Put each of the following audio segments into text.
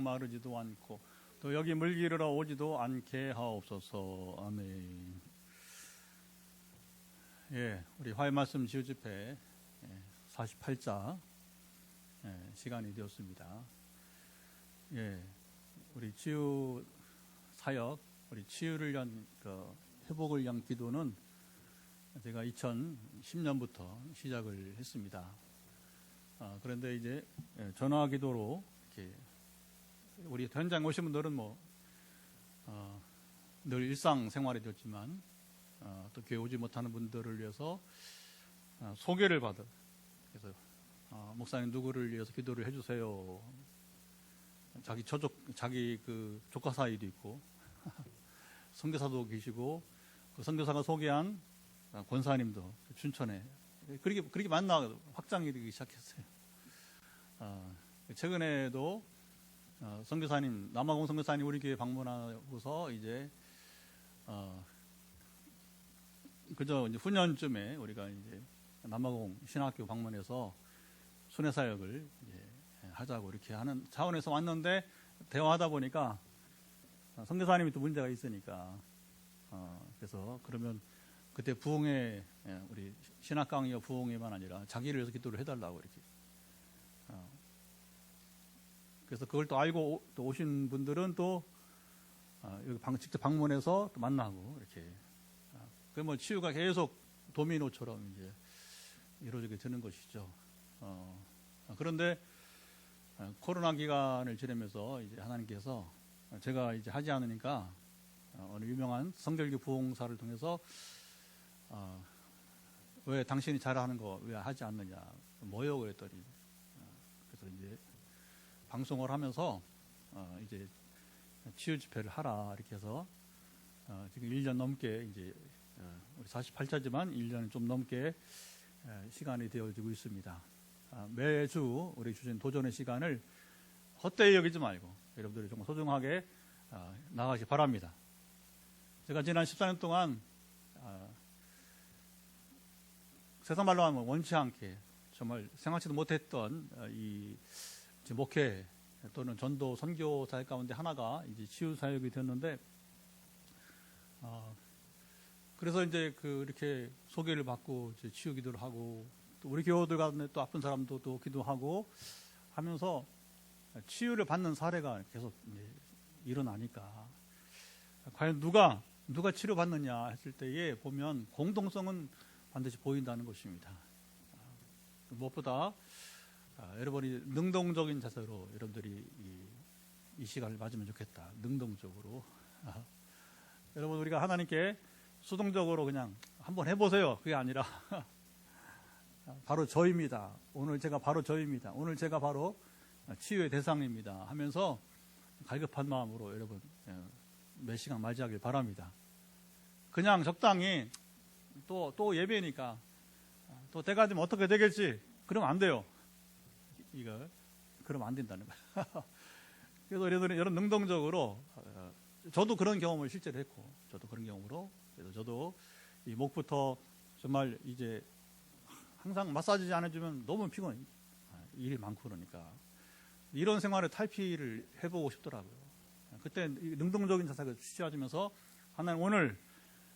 목마르지도 않고 또 여기 물기르러 오지도 않게 하옵소서. 아멘. 예, 우리 화해 말씀 지우 집회 48자 시간이 되었습니다. 예, 우리 치유 사역, 우리 치유를 위한 회복을 위한 기도는 제가 2010년부터 시작을 했습니다. 그런데 이제 전화 기도로 이렇게 우리 현장 오신 분들은 늘 일상 생활이 되었지만 또 교회 오지 못하는 분들을 위해서 소개를 받은, 그래서 목사님 누구를 위해서 기도를 해주세요. 자기 그 조카 사이도 있고 선교사도 계시고 그 선교사가 소개한 권사님도 춘천에 그렇게 만나 확장이 되기 시작했어요. 최근에도 선교사님, 남아공 선교사님 우리 교회 방문하고서 이제 그저 이제 후년쯤에 우리가 이제 남아공 신학교 방문해서 순회 사역을 이제 하자고 이렇게 하는 차원에서 왔는데, 대화하다 보니까 선교사님이 또 문제가 있으니까 그래서 그러면 그때 부흥회, 우리 신학 강의와 부흥회만 아니라 자기를 위해서 기도를 해달라고 이렇게. 그래서 그걸 또 알고 또 오신 분들은 또 여기 직접 방문해서 또 만나고 이렇게. 그 치유가 계속 도미노처럼 이제 이루어지게 되는 것이죠. 그런데 코로나 기간을 지내면서 이제 하나님께서 제가 이제 하지 않으니까 어느 유명한 성결교 부흥사를 통해서 왜 당신이 잘하는 거 왜 하지 않느냐, 뭐요? 그랬더니 그래서 이제 방송을 하면서 이제 치유 집회를 하라 이렇게 해서 지금 1년 넘게 이제 우리 48자지만 1년이 좀 넘게 시간이 되어지고 있습니다. 매주 우리 주신 도전의 시간을 헛되이 여기지 말고 여러분들이 정말 소중하게 나가시 바랍니다. 제가 지난 14년 동안 세상 말로 하면 원치 않게 정말 생각지도 못했던 이 목회 또는 전도 선교 사역 가운데 하나가 이제 치유 사역이 됐는데, 그래서 이제 이렇게 소개를 받고 이제 치유 기도를 하고 또 우리 교우들 가운데 또 아픈 사람도 또 기도하고 하면서 치유를 받는 사례가 계속 이제 일어나니까 과연 누가 치료받느냐 했을 때에 보면 공동성은 반드시 보인다는 것입니다. 무엇보다 여러분이 능동적인 자세로 여러분들이 이 시간을 맞으면 좋겠다. 능동적으로. 여러분, 우리가 하나님께 수동적으로 그냥 한번 해보세요. 그게 아니라 바로 저입니다. 오늘 제가 바로 저입니다. 오늘 제가 바로 치유의 대상입니다 하면서 갈급한 마음으로 여러분 몇 시간 맞이하길 바랍니다. 그냥 적당히 또 예배니까 또 때가 되면 어떻게 되겠지, 그러면 안 돼요. 그러면 안 된다는 거예요. 그래서 여러분 능동적으로, 저도 그런 경험을 실제로 했고, 저도 그런 경험으로, 그래서 저도 이 목부터 정말 이제 항상 마사지 안 해주면 너무 피곤해. 일이 많고 그러니까. 이런 생활을 탈피를 해보고 싶더라고요. 그때 능동적인 자세를 취하면서 오늘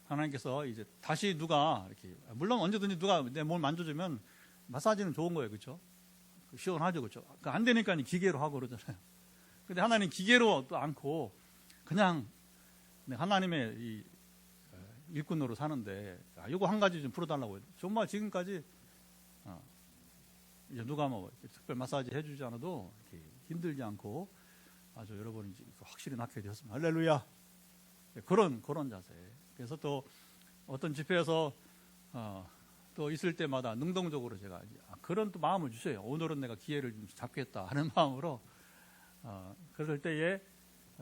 하나님께서 이제 다시 누가 이렇게, 물론 언제든지 누가 내 몸을 만져주면 마사지는 좋은 거예요. 그렇죠? 시원하죠. 그렇죠? 안 되니까 기계로 하고 그러잖아요. 근데 하나님 기계로 또 않고 그냥 하나님의 이 일꾼으로 사는데, 이거 한 가지 좀 풀어달라고 해요. 정말 지금까지 이제 누가 특별 마사지 해주지 않아도 이렇게 힘들지 않고 아주 여러분이 확실히 낫게 되었습니다. 할렐루야. 그런 자세. 그래서 또 어떤 집회에서 또 있을 때마다 능동적으로 제가 그런 또 마음을 주세요. 오늘은 내가 기회를 좀 잡겠다 하는 마음으로 그럴 때에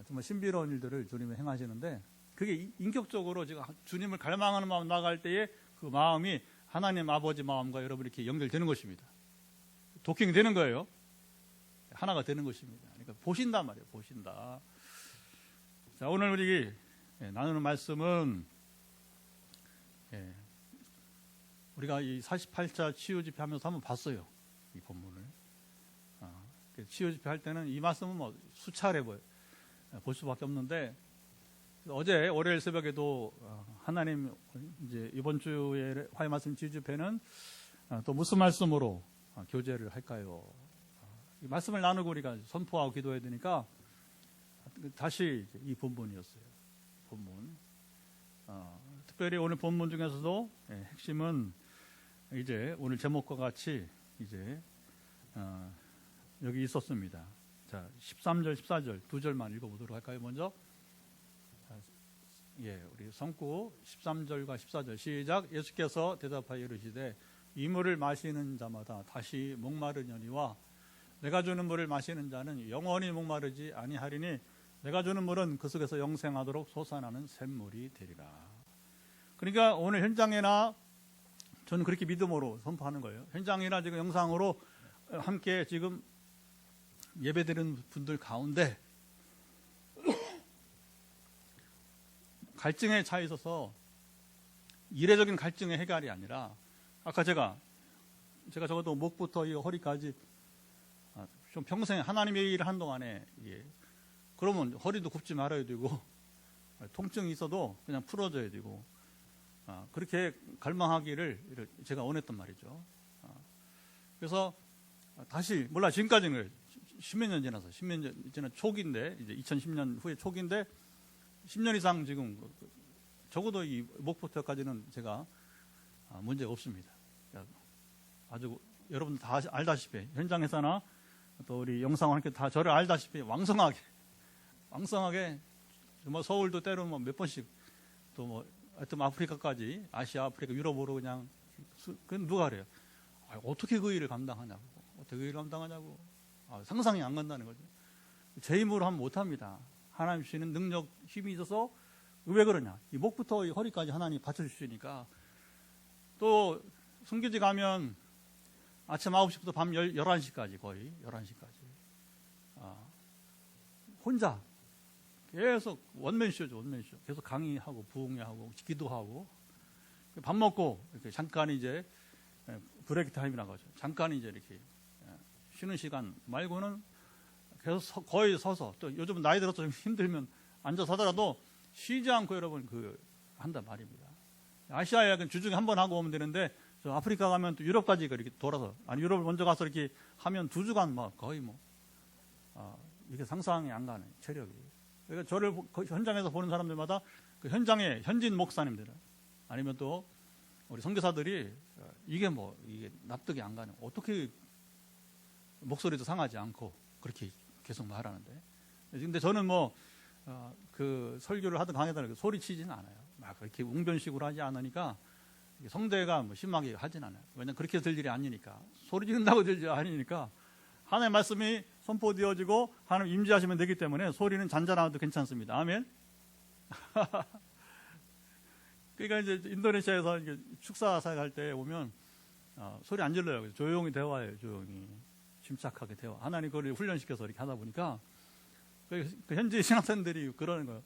정말 신비로운 일들을 주님이 행하시는데, 그게 인격적으로 제가 주님을 갈망하는 마음 나갈 때에 그 마음이 하나님 아버지 마음과 여러분이 이렇게 연결되는 것입니다. 도킹 되는 거예요. 하나가 되는 것입니다. 그러니까 보신단 말이에요. 보신다. 자, 오늘 우리 나누는 말씀은 우리가 이 48자 치유 집회 하면서 한번 봤어요. 이 본문을. 치유 집회 할 때는 이 말씀은 뭐 수차례 볼 수밖에 없는데, 어제 월요일 새벽에도 하나님 이제 이번 주에 화해 말씀 치유 집회는 또 무슨 말씀으로 교제를 할까요? 이 말씀을 나누고 우리가 선포하고 기도해야 되니까 다시 이 본문이었어요. 본문. 특별히 오늘 본문 중에서도 핵심은 이제 오늘 제목과 같이 이제 여기 있었습니다. 자, 13절, 14절 두 절만 읽어보도록 할까요? 먼저 우리 성구 13절과 14절 시작. 예수께서 대답하여 이르시되 이 물을 마시는 자마다 다시 목마르려니와 내가 주는 물을 마시는 자는 영원히 목마르지 아니하리니 내가 주는 물은 그 속에서 영생하도록 솟아나는 샘물이 되리라. 그러니까 오늘 현장이나 저는 그렇게 믿음으로 선포하는 거예요. 현장이나 지금 영상으로 함께 지금 예배드리는 분들 가운데 갈증에 차에 있어서 이례적인 갈증의 해결이 아니라 아까 제가 적어도 목부터 이 허리까지 좀 평생 하나님의 일을 한 동안에 그러면 허리도 굽지 말아야 되고 통증이 있어도 그냥 풀어줘야 되고 그렇게 갈망하기를 제가 원했단 말이죠. 그래서 다시 몰라 지금까지는 10몇 년 지나서 10년 전 지난 초기인데 이제 2010년 후에 초기인데 10년 이상 지금 적어도 이 목부터까지는 제가 문제가 없습니다. 아주 여러분 다 알다시피 현장에서나 또 우리 영상과 함께 다 저를 알다시피 왕성하게 뭐 서울도 때로는 뭐 몇 번씩 또 뭐 하여튼 아프리카까지 아시아, 아프리카, 유럽으로 그냥 그건 누가 그래요? 어떻게 그 일을 감당하냐고. 어떻게 그 일을 감당하냐고. 상상이 안 간다는 거죠. 제 힘으로 하면 못합니다. 하나님 주시는 능력, 힘이 있어서 왜 그러냐. 이 목부터 이 허리까지 하나님이 받쳐주시니까. 또 성교지 가면 아침 9시부터 밤 11시까지 거의 11시까지 혼자 계속 원맨쇼죠. 원맨쇼. 계속 강의하고 부흥회하고 기도하고 밥 먹고 이렇게 잠깐 이제 브레이크 타임이라고 하죠. 잠깐 이제 이렇게 쉬는 시간 말고는 계속 거의 서서 또 요즘은 나이 들어서 좀 힘들면 앉아서 하더라도 쉬지 않고 여러분 한단 말입니다. 아시아에 주중에 한 번 하고 오면 되는데 저 아프리카 가면 또 유럽까지 이렇게 돌아서 유럽을 먼저 가서 이렇게 하면 2주간 막 거의 이게 상상이 안 가는 체력이. 그러니까 저를 현장에서 보는 사람들마다 그 현장의 현진 목사님들 아니면 또 우리 선교사들이 이게 납득이 안 가는 어떻게 목소리도 상하지 않고 그렇게 계속 말하는데 근데 저는 그 설교를 하든 강의든 소리치지는 않아요. 막 그렇게 웅변식으로 하지 않으니까 성대가 심하게 하진 않아요. 왜냐면 그렇게 들 일이 아니니까 소리 지른다고 들 일이 아니니까 하나님의 말씀이 선포되어지고 하나님 임재하시면 되기 때문에 소리는 잔잔하도 괜찮습니다. 아멘. 그러니까 이제 인도네시아에서 축사 사역할 때 보면 소리 안 질러요. 조용히 대화해요. 조용히 침착하게 대화. 하나님 그걸 훈련시켜서 이렇게 하다 보니까 그 현지 신학생들이 그러는 거예요.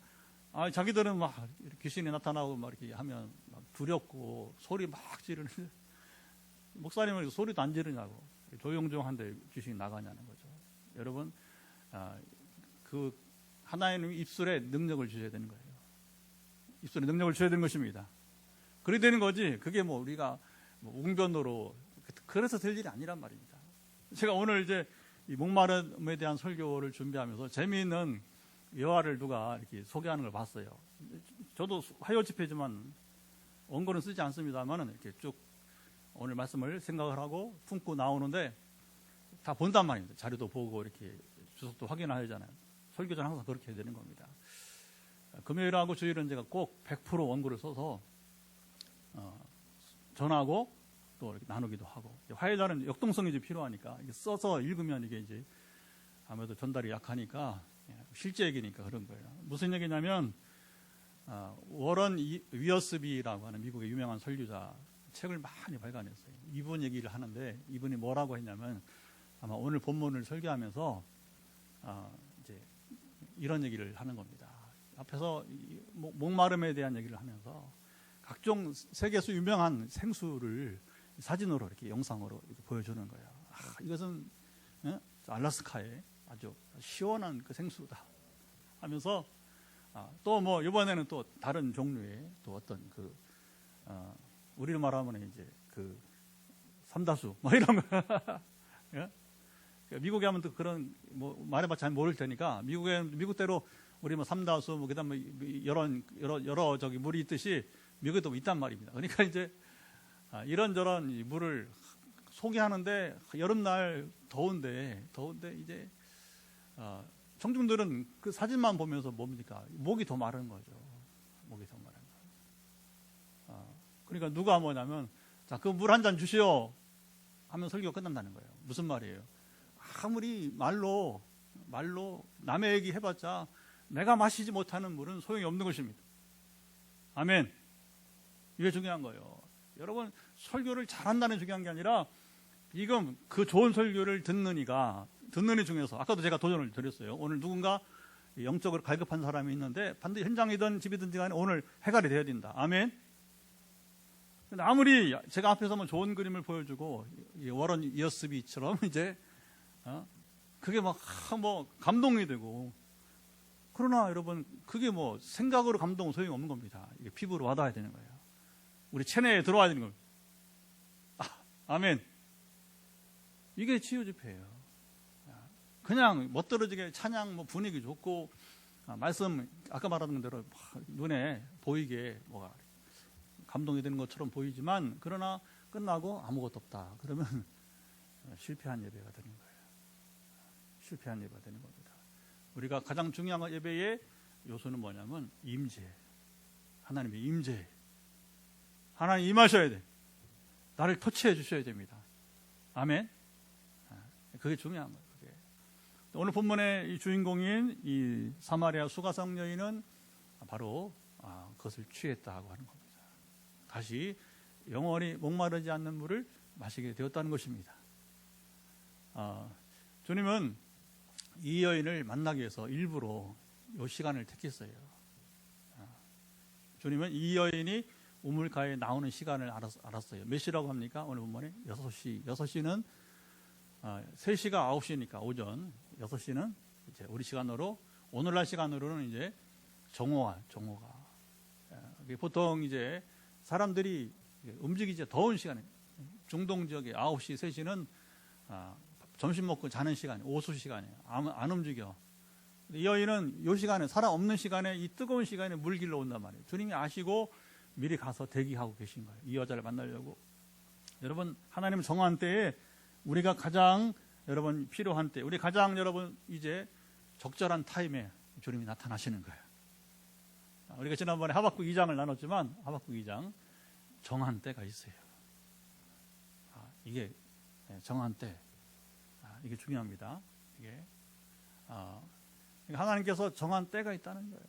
자기들은 막 귀신이 나타나고 막 이렇게 하면 막 두렵고 소리 막 지르는데 목사님은 소리도 안 지르냐고 조용조용한데 귀신이 나가냐는 거죠. 여러분 그 하나님 입술에 능력을 주셔야 되는 거예요. 입술에 능력을 주셔야 되는 것입니다. 그래야 되는 거지. 그게 우리가 웅변으로 그래서 될 일이 아니란 말입니다. 제가 오늘 이제 이 목마름에 대한 설교를 준비하면서 재미있는 여화를 누가 이렇게 소개하는 걸 봤어요. 저도 화요 집회지만 원고는 쓰지 않습니다만은 이렇게 쭉 오늘 말씀을 생각을 하고 품고 나오는데 다 본단 말입니다. 자료도 보고 이렇게 주석도 확인해야 하잖아요. 설교자는 항상 그렇게 해야 되는 겁니다. 금요일하고 주일은 제가 꼭 100% 원고를 써서 전하고 또 이렇게 나누기도 하고 화요일날은 역동성이 좀 필요하니까 써서 읽으면 이게 이제 아무래도 전달이 약하니까 실제 얘기니까 그런 거예요. 무슨 얘기냐면 워런 위어스비라고 하는 미국의 유명한 설교자 책을 많이 발간했어요. 이분 얘기를 하는데 이분이 뭐라고 했냐면 아마 오늘 본문을 설교하면서 이제 이런 얘기를 하는 겁니다. 앞에서 목마름에 대한 얘기를 하면서 각종 세계에서 유명한 생수를 사진으로 이렇게 영상으로 이렇게 보여주는 거예요. 이것은 알라스카에 아주 시원한 그 생수다 하면서 또 뭐 이번에는 또 다른 종류의 또 어떤 그 우리로 말하면 이제 그 삼다수 뭐 이런 거 예? 미국에 하면 또 그런 뭐 말해봐 잘 모를 테니까 미국대로 우리 뭐 삼다수 뭐 그다음에 여러 저기 물이 있듯이 미국에도 있단 말입니다. 그러니까 이제 이런저런 이 물을 소개하는데 여름날 더운데 이제 청중들은 그 사진만 보면서 뭡니까? 목이 더 마른 거죠. 목이 더 마른 거. 그러니까 누가 뭐냐면 자, 그 물 한 잔 주시오 하면 설교가 끝난다는 거예요. 무슨 말이에요? 아무리 말로 남의 얘기 해봤자 내가 마시지 못하는 물은 소용이 없는 것입니다. 아멘. 이게 중요한 거예요. 여러분, 설교를 잘한다는 중요한 게 아니라 지금 그 좋은 설교를 듣는 이 중에서 아까도 제가 도전을 드렸어요. 오늘 누군가 영적으로 갈급한 사람이 있는데 반드시 현장이든 집이든지 간에 오늘 해결이 돼야 된다. 아멘. 근데 아무리 제가 앞에서만 좋은 그림을 보여주고 워런 이어스비처럼 이제 그게 막 뭐 감동이 되고 그러나 여러분 그게 뭐 생각으로 감동은 소용이 없는 겁니다. 이게 피부로 와닿아야 되는 거예요. 우리 체내에 들어와야 되는 겁니다. 아멘. 이게 치유 집회예요. 그냥 멋들어지게 찬양 뭐 분위기 좋고 말씀 아까 말하던 대로 눈에 보이게 뭐가 감동이 되는 것처럼 보이지만 그러나 끝나고 아무것도 없다. 그러면 실패한 예배가 되는 거예요. 실패한 예배가 되는 겁니다. 우리가 가장 중요한 예배의 요소는 뭐냐면 임재. 하나님의 임재. 하나님 임하셔야 돼. 나를 터치해 주셔야 됩니다. 아멘. 그게 중요한 거예요. 그게. 오늘 본문의 이 주인공인 이 사마리아 수가성 여인은 바로 그것을 취했다고 하는 겁니다. 다시 영원히 목마르지 않는 물을 마시게 되었다는 것입니다. 주님은 이 여인을 만나기 위해서 일부러 이 시간을 택했어요. 주님은 이 여인이 우물가에 나오는 시간을 알았어요. 몇 시라고 합니까? 오늘 본문에 6시. 6시는 3시가 9시니까 오전. 6시는 이제 우리 시간으로 오늘날 시간으로는 이제 정오가 보통 이제 사람들이 움직이지 더운 시간에 중동 지역에 9시, 3시는 점심 먹고 자는 시간이에요. 오수 시간이에요. 안 움직여. 이 여인은 이 시간에 사람 없는 시간에 이 뜨거운 시간에 물 길러 온단 말이에요. 주님이 아시고 미리 가서 대기하고 계신 거예요. 이 여자를 만나려고. 여러분 하나님은 정한 때에 우리가 가장 여러분 필요한 때 우리 가장 여러분 이제 적절한 타임에 주님이 나타나시는 거예요. 우리가 지난번에 하박국 2장을 나눴지만 하박국 2장 정한 때가 있어요. 이게 정한 때 이게 중요합니다. 이게 하나님께서 정한 때가 있다는 거예요.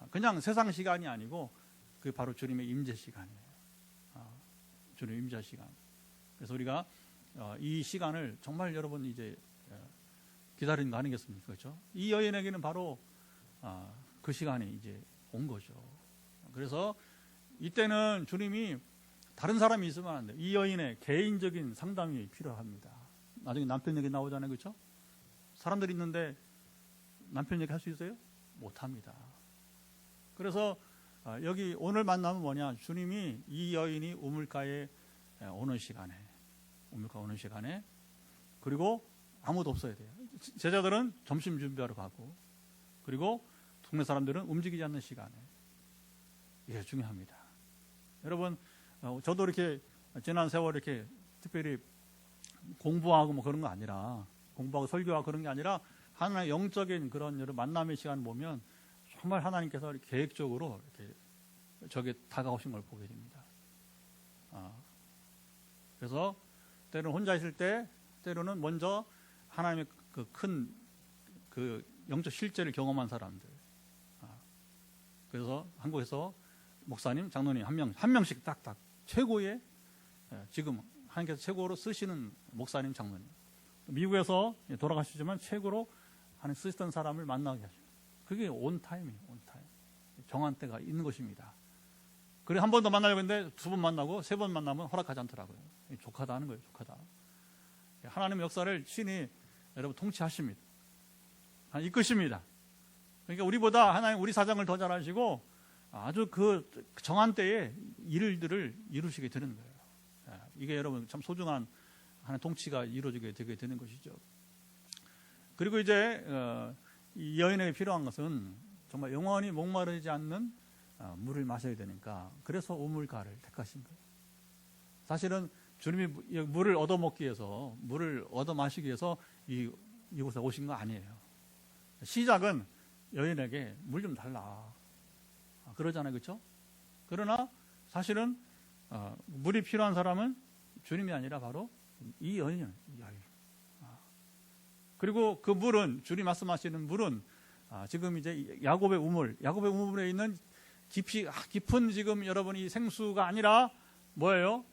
그냥 세상 시간이 아니고 그게 바로 주님의 임재 시간이에요. 주님의 임재 시간. 그래서 우리가 이 시간을 정말 여러분 이제 기다리는 거 아니겠습니까? 그렇죠? 이 여인에게는 바로 그 시간이 이제 온 거죠. 그래서 이때는 주님이 다른 사람이 있으면 안 돼요. 이 여인의 개인적인 상담이 필요합니다. 나중에 남편 얘기 나오잖아요. 그렇죠? 사람들이 있는데 남편 얘기 할 수 있어요? 못합니다. 그래서 여기 오늘 만나면 뭐냐? 주님이 이 여인이 우물가에 오는 시간에 그리고 아무도 없어야 돼요. 제자들은 점심 준비하러 가고 그리고 동네 사람들은 움직이지 않는 시간에 이게 중요합니다. 여러분 저도 이렇게 지난 세월 이렇게 특별히 공부하고 뭐 그런 거 아니라 공부하고 설교하고 그런 게 아니라 하나의 영적인 그런 여러 만남의 시간 보면 정말 하나님께서 계획적으로 이렇게 저게 다가오신 걸 보게 됩니다. 그래서 때로는 혼자 있을 때 때로는 먼저 하나님의 그 큰 그 영적 실제를 경험한 사람들. 그래서 한국에서 목사님, 장로님 한 명씩 딱딱 최고의 지금 하나님께서 최고로 쓰시는 목사님, 장로님. 미국에서 돌아가시지만 최고로 하나님 쓰시던 사람을 만나게 하죠. 그게 온 타임이에요. 온 타임. 정한 때가 있는 것입니다. 그래 한 번 더 만나려고 했는데 2번 만나고 3번 만나면 허락하지 않더라고요. 족하다 하는 거예요. 족하다. 하나님의 역사를 신이 여러분 통치하십니다. 이끄십니다. 그러니까 우리보다 하나님 우리 사정을 더 잘 아시고 아주 그 정한 때에 일들을 이루시게 되는 거예요. 이게 여러분 참 소중한 하나의 통치가 이루어지게 되게 되는 것이죠. 그리고 이제 이 여인에게 필요한 것은 정말 영원히 목마르지 않는 물을 마셔야 되니까 그래서 우물가를 택하신 거예요. 사실은 주님이 물을 얻어먹기 위해서 물을 얻어 마시기 위해서 이곳에 오신 거 아니에요. 시작은 여인에게 물 좀 달라 그러잖아요, 그렇죠? 그러나 사실은 물이 필요한 사람은 주님이 아니라 바로 이 여인이에요. 그리고 그 물은 주님 말씀하시는 물은 지금 이제 야곱의 우물에 있는 깊은 지금 여러분이 생수가 아니라 뭐예요?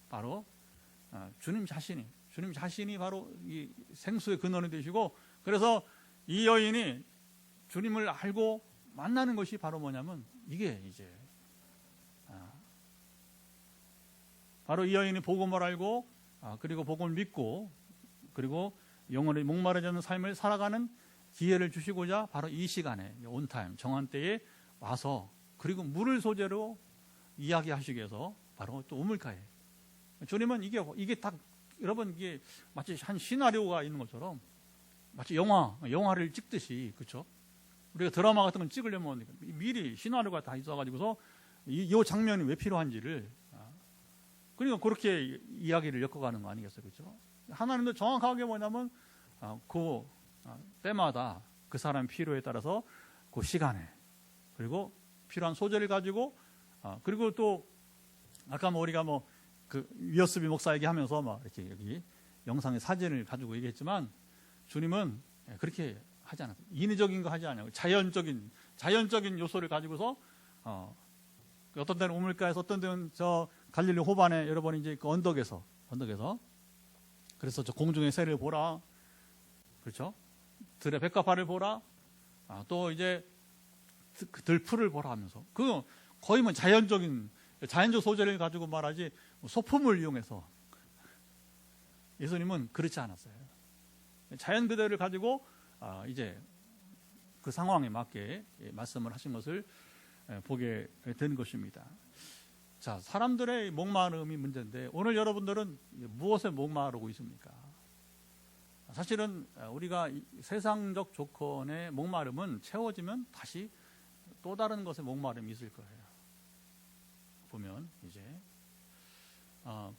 바로 주님 자신이 바로 이 생수의 근원이 되시고, 그래서 이 여인이 주님을 알고 만나는 것이 바로 뭐냐면 이게 이제 바로 이 여인이 복음을 알고 그리고 복음을 믿고 그리고 영원히 목마르지 않는 삶을 살아가는 기회를 주시고자 바로 이 시간에 온타임 정한 때에 와서 그리고 물을 소재로 이야기하시기 위해서 바로 또 우물가에 주님은 이게 딱 여러분 이게 마치 한 시나리오가 있는 것처럼 마치 영화를 찍듯이 그렇죠? 우리가 드라마 같은 걸 찍으려면 미리 시나리오가 다 있어가지고서 이 장면이 왜 필요한지를 그러니까 그렇게 이야기를 엮어가는 거 아니겠어요, 그렇죠? 하나님도 정확하게 뭐냐면 그 때마다 그 사람 필요에 따라서 그 시간에 그리고 필요한 소재를 가지고 그리고 또 아까 우리가 그 위어스비 목사 얘기하면서 이렇게 여기 영상의 사진을 가지고 얘기했지만 주님은 그렇게 하지 않아요. 인위적인 거 하지 않아요. 자연적인 요소를 가지고서 어떤 때는 우물가에서 어떤 때는 저 갈릴리 호반에 여러분 이제 그 언덕에서 그래서 저 공중의 새를 보라, 그렇죠? 들의 백합화를 보라, 또 이제 그 들풀을 보라 하면서 그 거의 자연적 소재를 가지고 말하지 소품을 이용해서 예수님은 그렇지 않았어요. 자연 그대를 가지고 이제 그 상황에 맞게 말씀을 하신 것을 보게 되는 것입니다. 자, 사람들의 목마름이 문제인데 오늘 여러분들은 무엇에 목마르고 있습니까? 사실은 우리가 세상적 조건의 목마름은 채워지면 다시 또 다른 것에 목마름이 있을 거예요. 보면 이제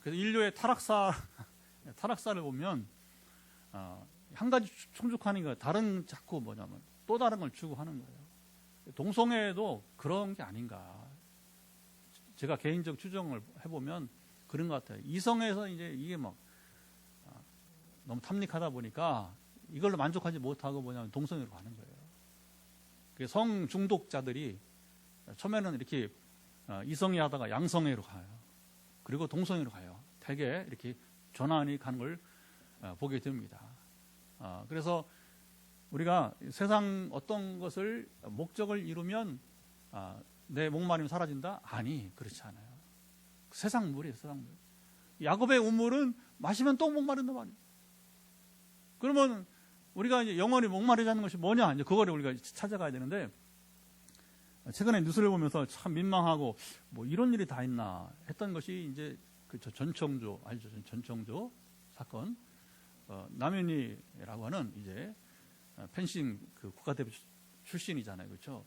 그래서 인류의 타락사를 보면 한 가지 충족하니까 다른 자꾸 뭐냐면 또 다른 걸 추구하는 거예요. 동성애도 그런 게 아닌가. 제가 개인적 추정을 해보면 그런 것 같아요. 이성에서 이제 이게 너무 탐닉하다 보니까 이걸로 만족하지 못하고 뭐냐면 동성애로 가는 거예요. 성 중독자들이 처음에는 이렇게 이성애 하다가 양성애로 가요. 그리고 동성애로 가요. 되게 이렇게 전환이 가는 걸 보게 됩니다. 그래서 우리가 세상 어떤 것을 목적을 이루면 내 목마름이 사라진다? 아니, 그렇지 않아요. 세상 물이에요, 세상 물. 야곱의 우물은 마시면 또 목마른단 말이에요. 그러면 우리가 이제 영원히 목마르지 않는 것이 뭐냐? 이제 그거를 우리가 찾아가야 되는데, 최근에 뉴스를 보면서 참 민망하고 이런 일이 다 있나 했던 것이 이제 그 전청조 알죠? 전청조 사건. 남윤희라고 하는 이제 펜싱 그 국가대표 출신이잖아요, 그렇죠?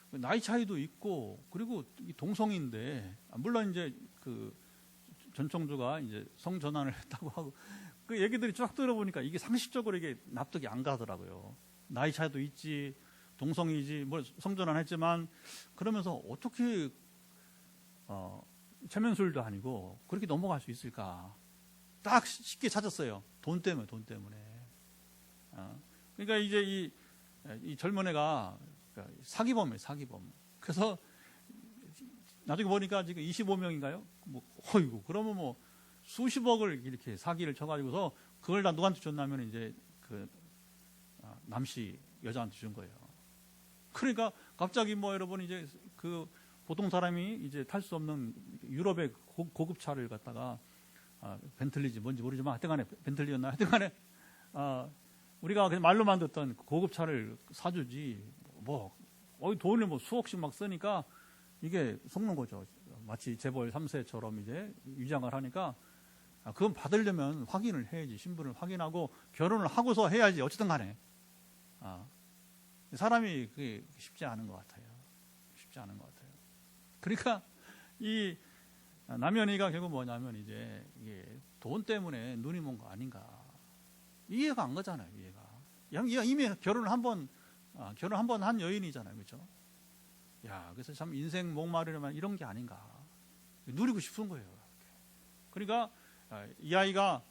나이 차이도 있고 그리고 동성인데 물론 이제 그 전청조가 이제 성전환을 했다고 하고 그 얘기들이 쫙 들어보니까 이게 상식적으로 이게 납득이 안 가더라고요. 나이 차이도 있지, 동성이지, 성전환했지만 그러면서 어떻게 최면술도 아니고 그렇게 넘어갈 수 있을까? 딱 쉽게 찾았어요. 돈 때문에. 그러니까 이제 이 젊은 애가 사기범이에요, 사기범. 그래서 나중에 보니까 지금 25명인가요? 어이구, 그러면 수십억을 이렇게 사기를 쳐가지고서 그걸 다 누구한테 줬냐면 이제 그 남씨 여자한테 준 거예요. 그러니까 갑자기 여러분 이제 그 보통 사람이 이제 탈 수 없는 유럽의 고급 차를 갖다가 벤틀리지 뭔지 모르지만 하여튼간에 벤틀리였나 하여튼간에 우리가 그냥 말로만 듣던 고급 차를 사주지 돈을 수억씩 막 쓰니까 이게 속는 거죠. 마치 재벌 3세처럼 이제 위장을 하니까 그건 받으려면 확인을 해야지. 신분을 확인하고 결혼을 하고서 해야지. 어쨌든 간에 사람이 그게 쉽지 않은 것 같아요. 쉽지 않은 것 같아요. 그러니까 이 남편이가 결국 뭐냐면 이제 이게 돈 때문에 눈이 먼 거 아닌가. 이해가 안 가잖아요. 이해가. 이미 결혼을 한 번 한 여인이잖아요. 그렇죠? 그래서 참 인생 목마르려면 이런 게 아닌가. 누리고 싶은 거예요. 그러니까 이 아이가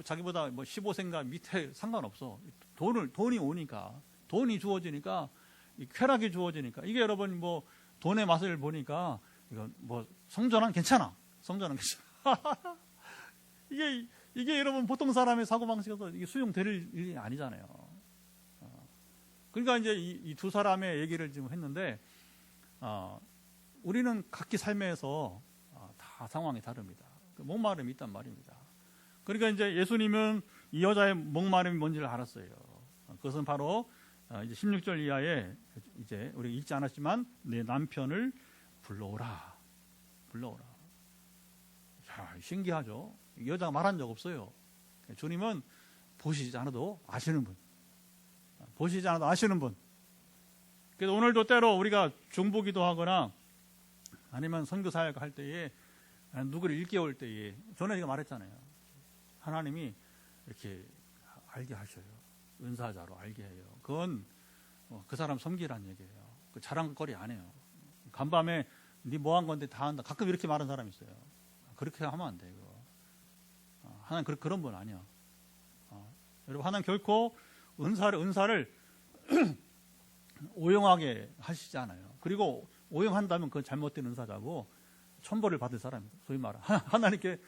자기보다 15세인가 밑에 상관없어. 돈이 오니까, 돈이 주어지니까, 쾌락이 주어지니까. 이게 여러분 돈의 맛을 보니까 이건 성전환 괜찮아. 성전환 괜찮아. 이게 여러분 보통 사람의 사고방식에서 이게 수용될 일이 아니잖아요. 그러니까 이제 이 두 사람의 얘기를 지금 했는데, 우리는 각기 삶에서 다 상황이 다릅니다. 목마름이 있단 말입니다. 그러니까 이제 예수님은 이 여자의 목마름이 뭔지를 알았어요. 그것은 바로 이제 16절 이하에 이제 우리 읽지 않았지만 내 남편을 불러오라. 신기하죠. 이 여자가 말한 적 없어요. 주님은 보시지 않아도 아시는 분. 그래서 오늘도 때로 우리가 중보기도 하거나 아니면 선교사역 할 때에 누구를 일깨울 때에 전에 제가 말했잖아요. 하나님이 이렇게 알게 하셔요. 은사자로 알게 해요. 그건 그 사람 섬기란 얘기예요. 그 자랑거리 안 해요. 간밤에 네 뭐 한 건데 다 한다. 가끔 이렇게 말하는 사람이 있어요. 그렇게 하면 안 돼. 하나님 그런 분 아니야. 여러분 하나님 결코 은사를 오용하게 하시지 않아요. 그리고 오용한다면 그건 잘못된 은사자고 천벌을 받을 사람이고, 소위 말해 하나님께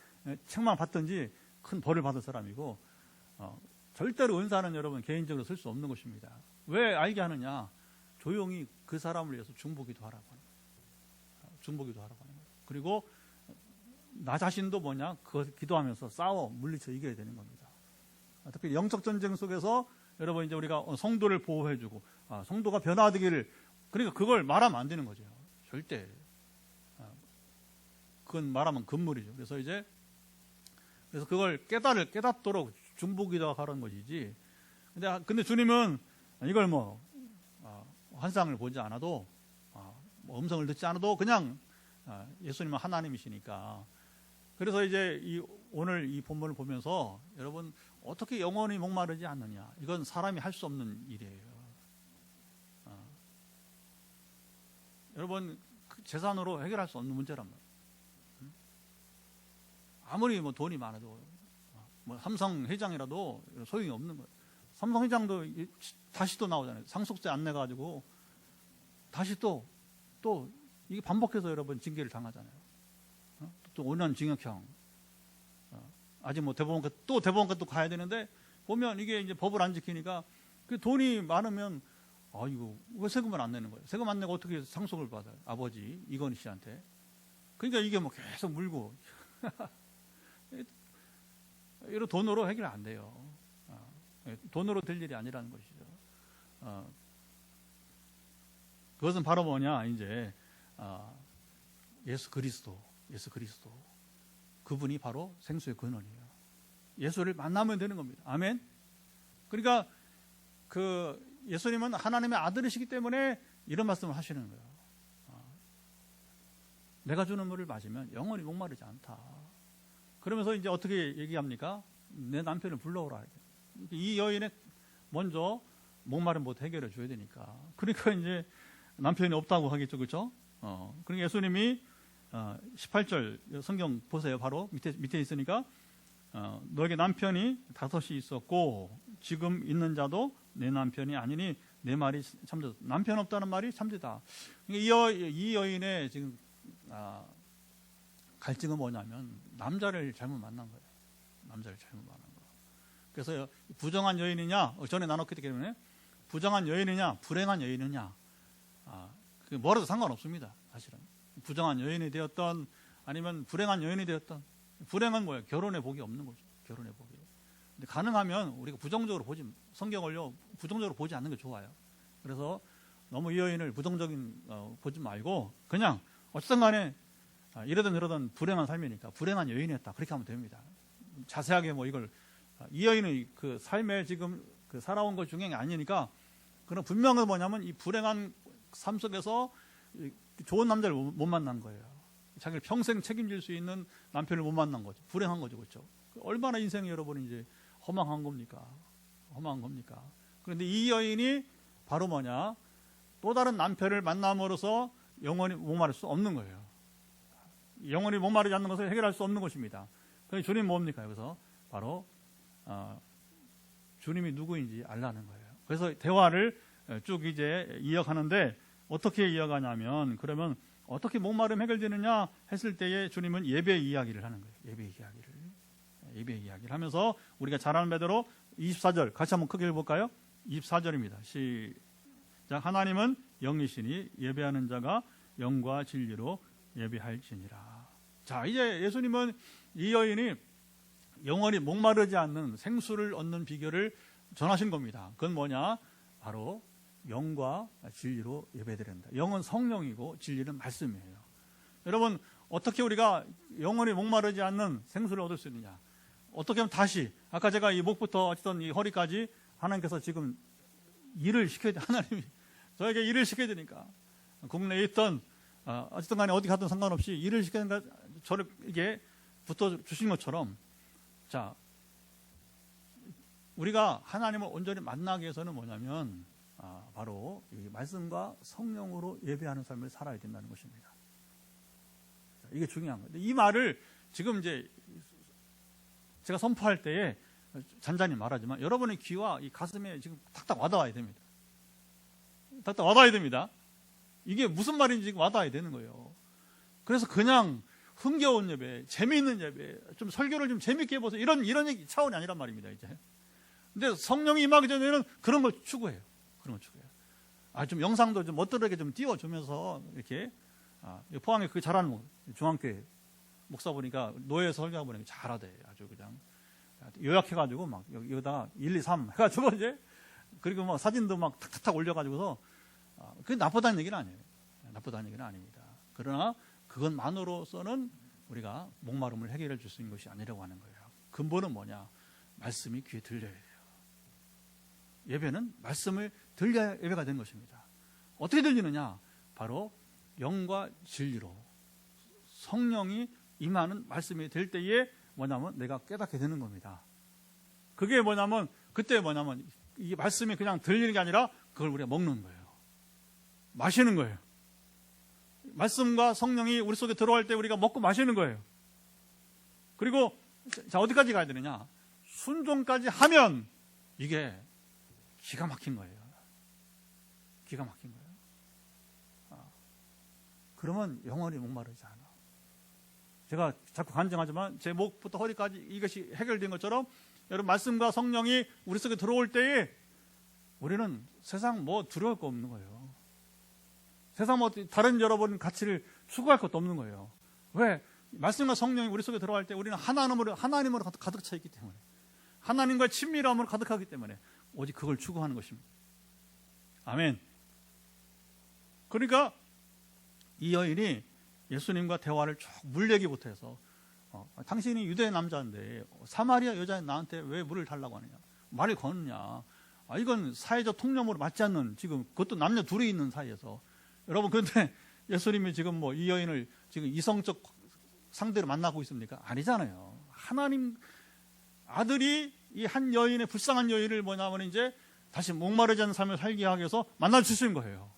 책만 받든지 큰 벌을 받을 사람이고, 절대로 은사는 여러분 개인적으로 쓸 수 없는 것입니다. 왜 알게 하느냐? 조용히 그 사람을 위해서 중보기도 하라고 하는 거예요. 그리고 나 자신도 그거 기도하면서 싸워 물리쳐 이겨야 되는 겁니다. 특히 영적 전쟁 속에서 여러분 이제 우리가 성도를 보호해주고 성도가 변화되기를, 그러니까 그걸 말하면 안 되는 거죠. 절대. 그건 말하면 금물이죠. 그래서 그걸 깨닫도록 중보기도 하라는 것이지. 근데 주님은 이걸 환상을 보지 않아도 음성을 듣지 않아도 그냥 예수님은 하나님이시니까. 그래서 이제 오늘 이 본문을 보면서 여러분 어떻게 영원히 목마르지 않느냐, 이건 사람이 할 수 없는 일이에요. 여러분 재산으로 해결할 수 없는 문제란 말이에요. 아무리 돈이 많아도 삼성 회장이라도 소용이 없는 거예요. 삼성 회장도 다시 또 나오잖아요. 상속세 안 내가지고 다시 또 이게 반복해서 여러분 징계를 당하잖아요. 또 5년 징역형. 아직 대법원까지 또 가야 되는데, 보면 이게 이제 법을 안 지키니까 그 돈이 많으면 이거 왜 세금을 안 내는 거예요? 세금 안 내고 어떻게 상속을 받아요? 아버지 이건희 씨한테. 그러니까 이게 계속 물고 이런 돈으로 해결 안 돼요. 돈으로 될 일이 아니라는 것이죠. 그것은 바로 뭐냐, 이제 예수 그리스도 그분이 바로 생수의 근원이에요. 예수를 만나면 되는 겁니다. 아멘. 그러니까 예수님은 하나님의 아들이시기 때문에 이런 말씀을 하시는 거예요. 내가 주는 물을 마시면 영원히 목마르지 않다. 그러면서 이제 어떻게 얘기합니까? 내 남편을 불러오라. 이 여인의 먼저 목마름부터 해결해 줘야 되니까. 그러니까 이제 남편이 없다고 하겠죠, 그렇죠? 그러니까 예수님이 18절 성경 보세요. 바로 밑에 있으니까 너에게 남편이 5이 있었고 지금 있는 자도 내 남편이 아니니 내 말이 참되다. 남편 없다는 말이 참되다. 그러니까 이 여인의 지금 갈증은 뭐냐면 남자를 잘못 만난 거예요. 그래서 부정한 여인이냐, 전에 나눴기 때문에 부정한 여인이냐 불행한 여인이냐, 뭐라도 상관없습니다. 사실은 부정한 여인이 되었던 아니면 불행한 여인이 되었던, 불행은 뭐예요? 결혼의 복이 없는 거죠. 결혼의 복이. 근데 가능하면 우리가 성경을요 부정적으로 보지 않는 게 좋아요. 그래서 너무 이 여인을 부정적인 보지 말고 그냥 어쨌든 간에 이러든 저러든 불행한 삶이니까 불행한 여인이었다 그렇게 하면 됩니다. 자세하게 뭐 이걸 이 여인의 그 삶에 지금 그 살아온 것 중에 아니니까 그런 분명한 뭐냐면 이 불행한 삶 속에서 좋은 남자를 못 만난 거예요. 자기를 평생 책임질 수 있는 남편을 못 만난 거죠. 불행한 거죠, 그렇죠? 얼마나 인생이 여러분이 이제 허망한 겁니까? 허망한 겁니까? 그런데 이 여인이 바로 뭐냐? 또 다른 남편을 만남으로써 영원히 목마를 수 없는 거예요. 영원히 목마르지 않는 것을 해결할 수 없는 것입니다. 그래서 주님 뭡니까? 여기서 바로 주님이 누구인지 알라는 거예요. 그래서 대화를 쭉 이제 이어가는데 어떻게 이어가냐면 그러면 어떻게 목마름 해결되느냐 했을 때에 주님은 예배 이야기를 하는 거예요. 예배 이야기를 하면서 우리가 잘 아는 바대로 24절 같이 한번 크게 읽어볼까요? 24절입니다. 시작. 하나님은 영이시니 예배하는 자가 영과 진리로 예배할지니라. 자, 이제 예수님은 이 여인이 영원히 목마르지 않는 생수를 얻는 비결을 전하신 겁니다. 그건 뭐냐? 바로 영과 진리로 예배드린다. 영은 성령이고 진리는 말씀이에요. 여러분 어떻게 우리가 영원히 목마르지 않는 생수를 얻을 수 있느냐? 어떻게 하면 다시 아까 제가 이 목부터 어쨌든 이 허리까지 하나님께서 지금 일을 시켜야 돼. 하나님이 저에게 일을 시켜야 되니까 국내에 있던 어쨌든 간에 어디 가든 상관없이 일을 시켜야 되니까 저를 이게 붙어 주신 것처럼 자 우리가 하나님을 온전히 만나기 위해서는 뭐냐면 바로 이 말씀과 성령으로 예배하는 삶을 살아야 된다는 것입니다. 이게 중요한 거예요. 이 말을 지금 이제 제가 선포할 때에 잔잔히 말하지만 여러분의 귀와 이 가슴에 지금 탁탁 와닿아야 됩니다. 탁탁 와닿아야 됩니다. 이게 무슨 말인지 지금 와닿아야 되는 거예요. 그래서 그냥 흥겨운 예배, 재미있는 예배, 좀 설교를 좀 재미있게 해보세요. 이런 얘기 차원이 아니란 말입니다, 이제. 근데 성령이 임하기 전에는 그런 걸 추구해요. 좀 영상도 좀 멋들하게 좀 띄워주면서 이렇게 포항에 그게 잘하는 중앙교회 목사 보니까 노예 설교하 보니까 잘하대. 아주 그냥 요약해가지고 막 여기다가 1, 2, 3 해가지고 이제 그리고 막 사진도 막 탁탁탁 올려가지고서 그게 나쁘다는 얘기는 아니에요. 나쁘다는 얘기는 아닙니다. 그러나 그것만으로서는 우리가 목마름을 해결해 줄 수 있는 것이 아니라고 하는 거예요. 근본은 뭐냐? 말씀이 귀에 들려야 돼요. 예배는 말씀을 들려야 예배가 되는 것입니다. 어떻게 들리느냐? 바로 영과 진리로 성령이 임하는 말씀이 될 때에 뭐냐면 내가 깨닫게 되는 겁니다. 그게 뭐냐면 그때 뭐냐면 이 말씀이 그냥 들리는 게 아니라 그걸 우리가 먹는 거예요. 마시는 거예요. 말씀과 성령이 우리 속에 들어갈 때 우리가 먹고 마시는 거예요. 그리고 자 어디까지 가야 되느냐? 순종까지 하면 이게 기가 막힌 거예요. 기가 막힌 거예요. 그러면 영원히 목마르지 않아. 제가 자꾸 간증하지만 제 목부터 허리까지 이것이 해결된 것처럼 여러분 말씀과 성령이 우리 속에 들어올 때에 우리는 세상 뭐 두려울 거 없는 거예요. 세상 뭐 다른 여러분 가치를 추구할 것도 없는 거예요. 왜? 말씀과 성령이 우리 속에 들어갈 때 우리는 하나님으로 가득 차 있기 때문에 하나님과의 친밀함으로 가득하기 때문에 오직 그걸 추구하는 것입니다. 아멘. 그러니까 이 여인이 예수님과 대화를 쭉 물 얘기부터 해서 당신이 유대 남자인데 사마리아 여자인 나한테 왜 물을 달라고 하느냐 말을 거느냐 이건 사회적 통념으로 맞지 않는 지금 그것도 남녀 둘이 있는 사이에서 여러분 그런데 예수님이 지금 뭐 이 여인을 지금 이성적 상대로 만나고 있습니까? 아니잖아요. 하나님 아들이 이 한 여인의 불쌍한 여인을 뭐냐면 이제 다시 목마르지 않는 삶을 살게 하기 위해서 만나 주신 거예요.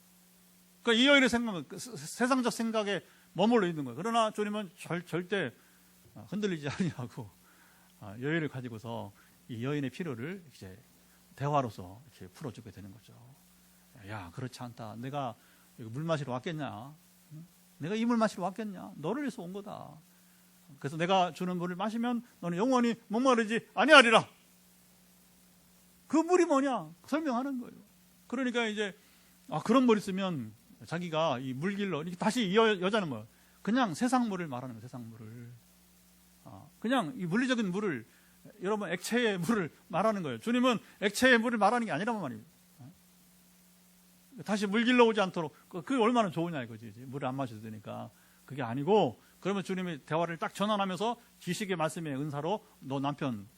그러니까 이 여인의 생각은 세상적 생각에 머물러 있는 거예요. 그러나 주님은 절대 흔들리지 아니하고 여인을 가지고서 이 여인의 필요를 이제 대화로서 이렇게 풀어주게 되는 거죠. 야, 그렇지 않다. 내가 물 마시러 왔겠냐? 내가 이 물 마시러 왔겠냐? 너를 위해서 온 거다. 그래서 내가 주는 물을 마시면 너는 영원히 목마르지 아니하리라. 그 물이 뭐냐? 설명하는 거예요. 그러니까 이제 그런 물 있으면 자기가 이 물길로 다시 이 여자는 뭐 그냥 세상 물을 말하는 거예요. 세상 물을 그냥 이 물리적인 물을 여러분, 액체의 물을 말하는 거예요. 주님은 액체의 물을 말하는 게 아니란 말입니다. 다시 물 길러오지 않도록, 그게 얼마나 좋으냐 이거지. 물을 안 마셔도 되니까. 그게 아니고, 그러면 주님이 대화를 딱 전환하면서 지식의 말씀의 은사로 너 남편,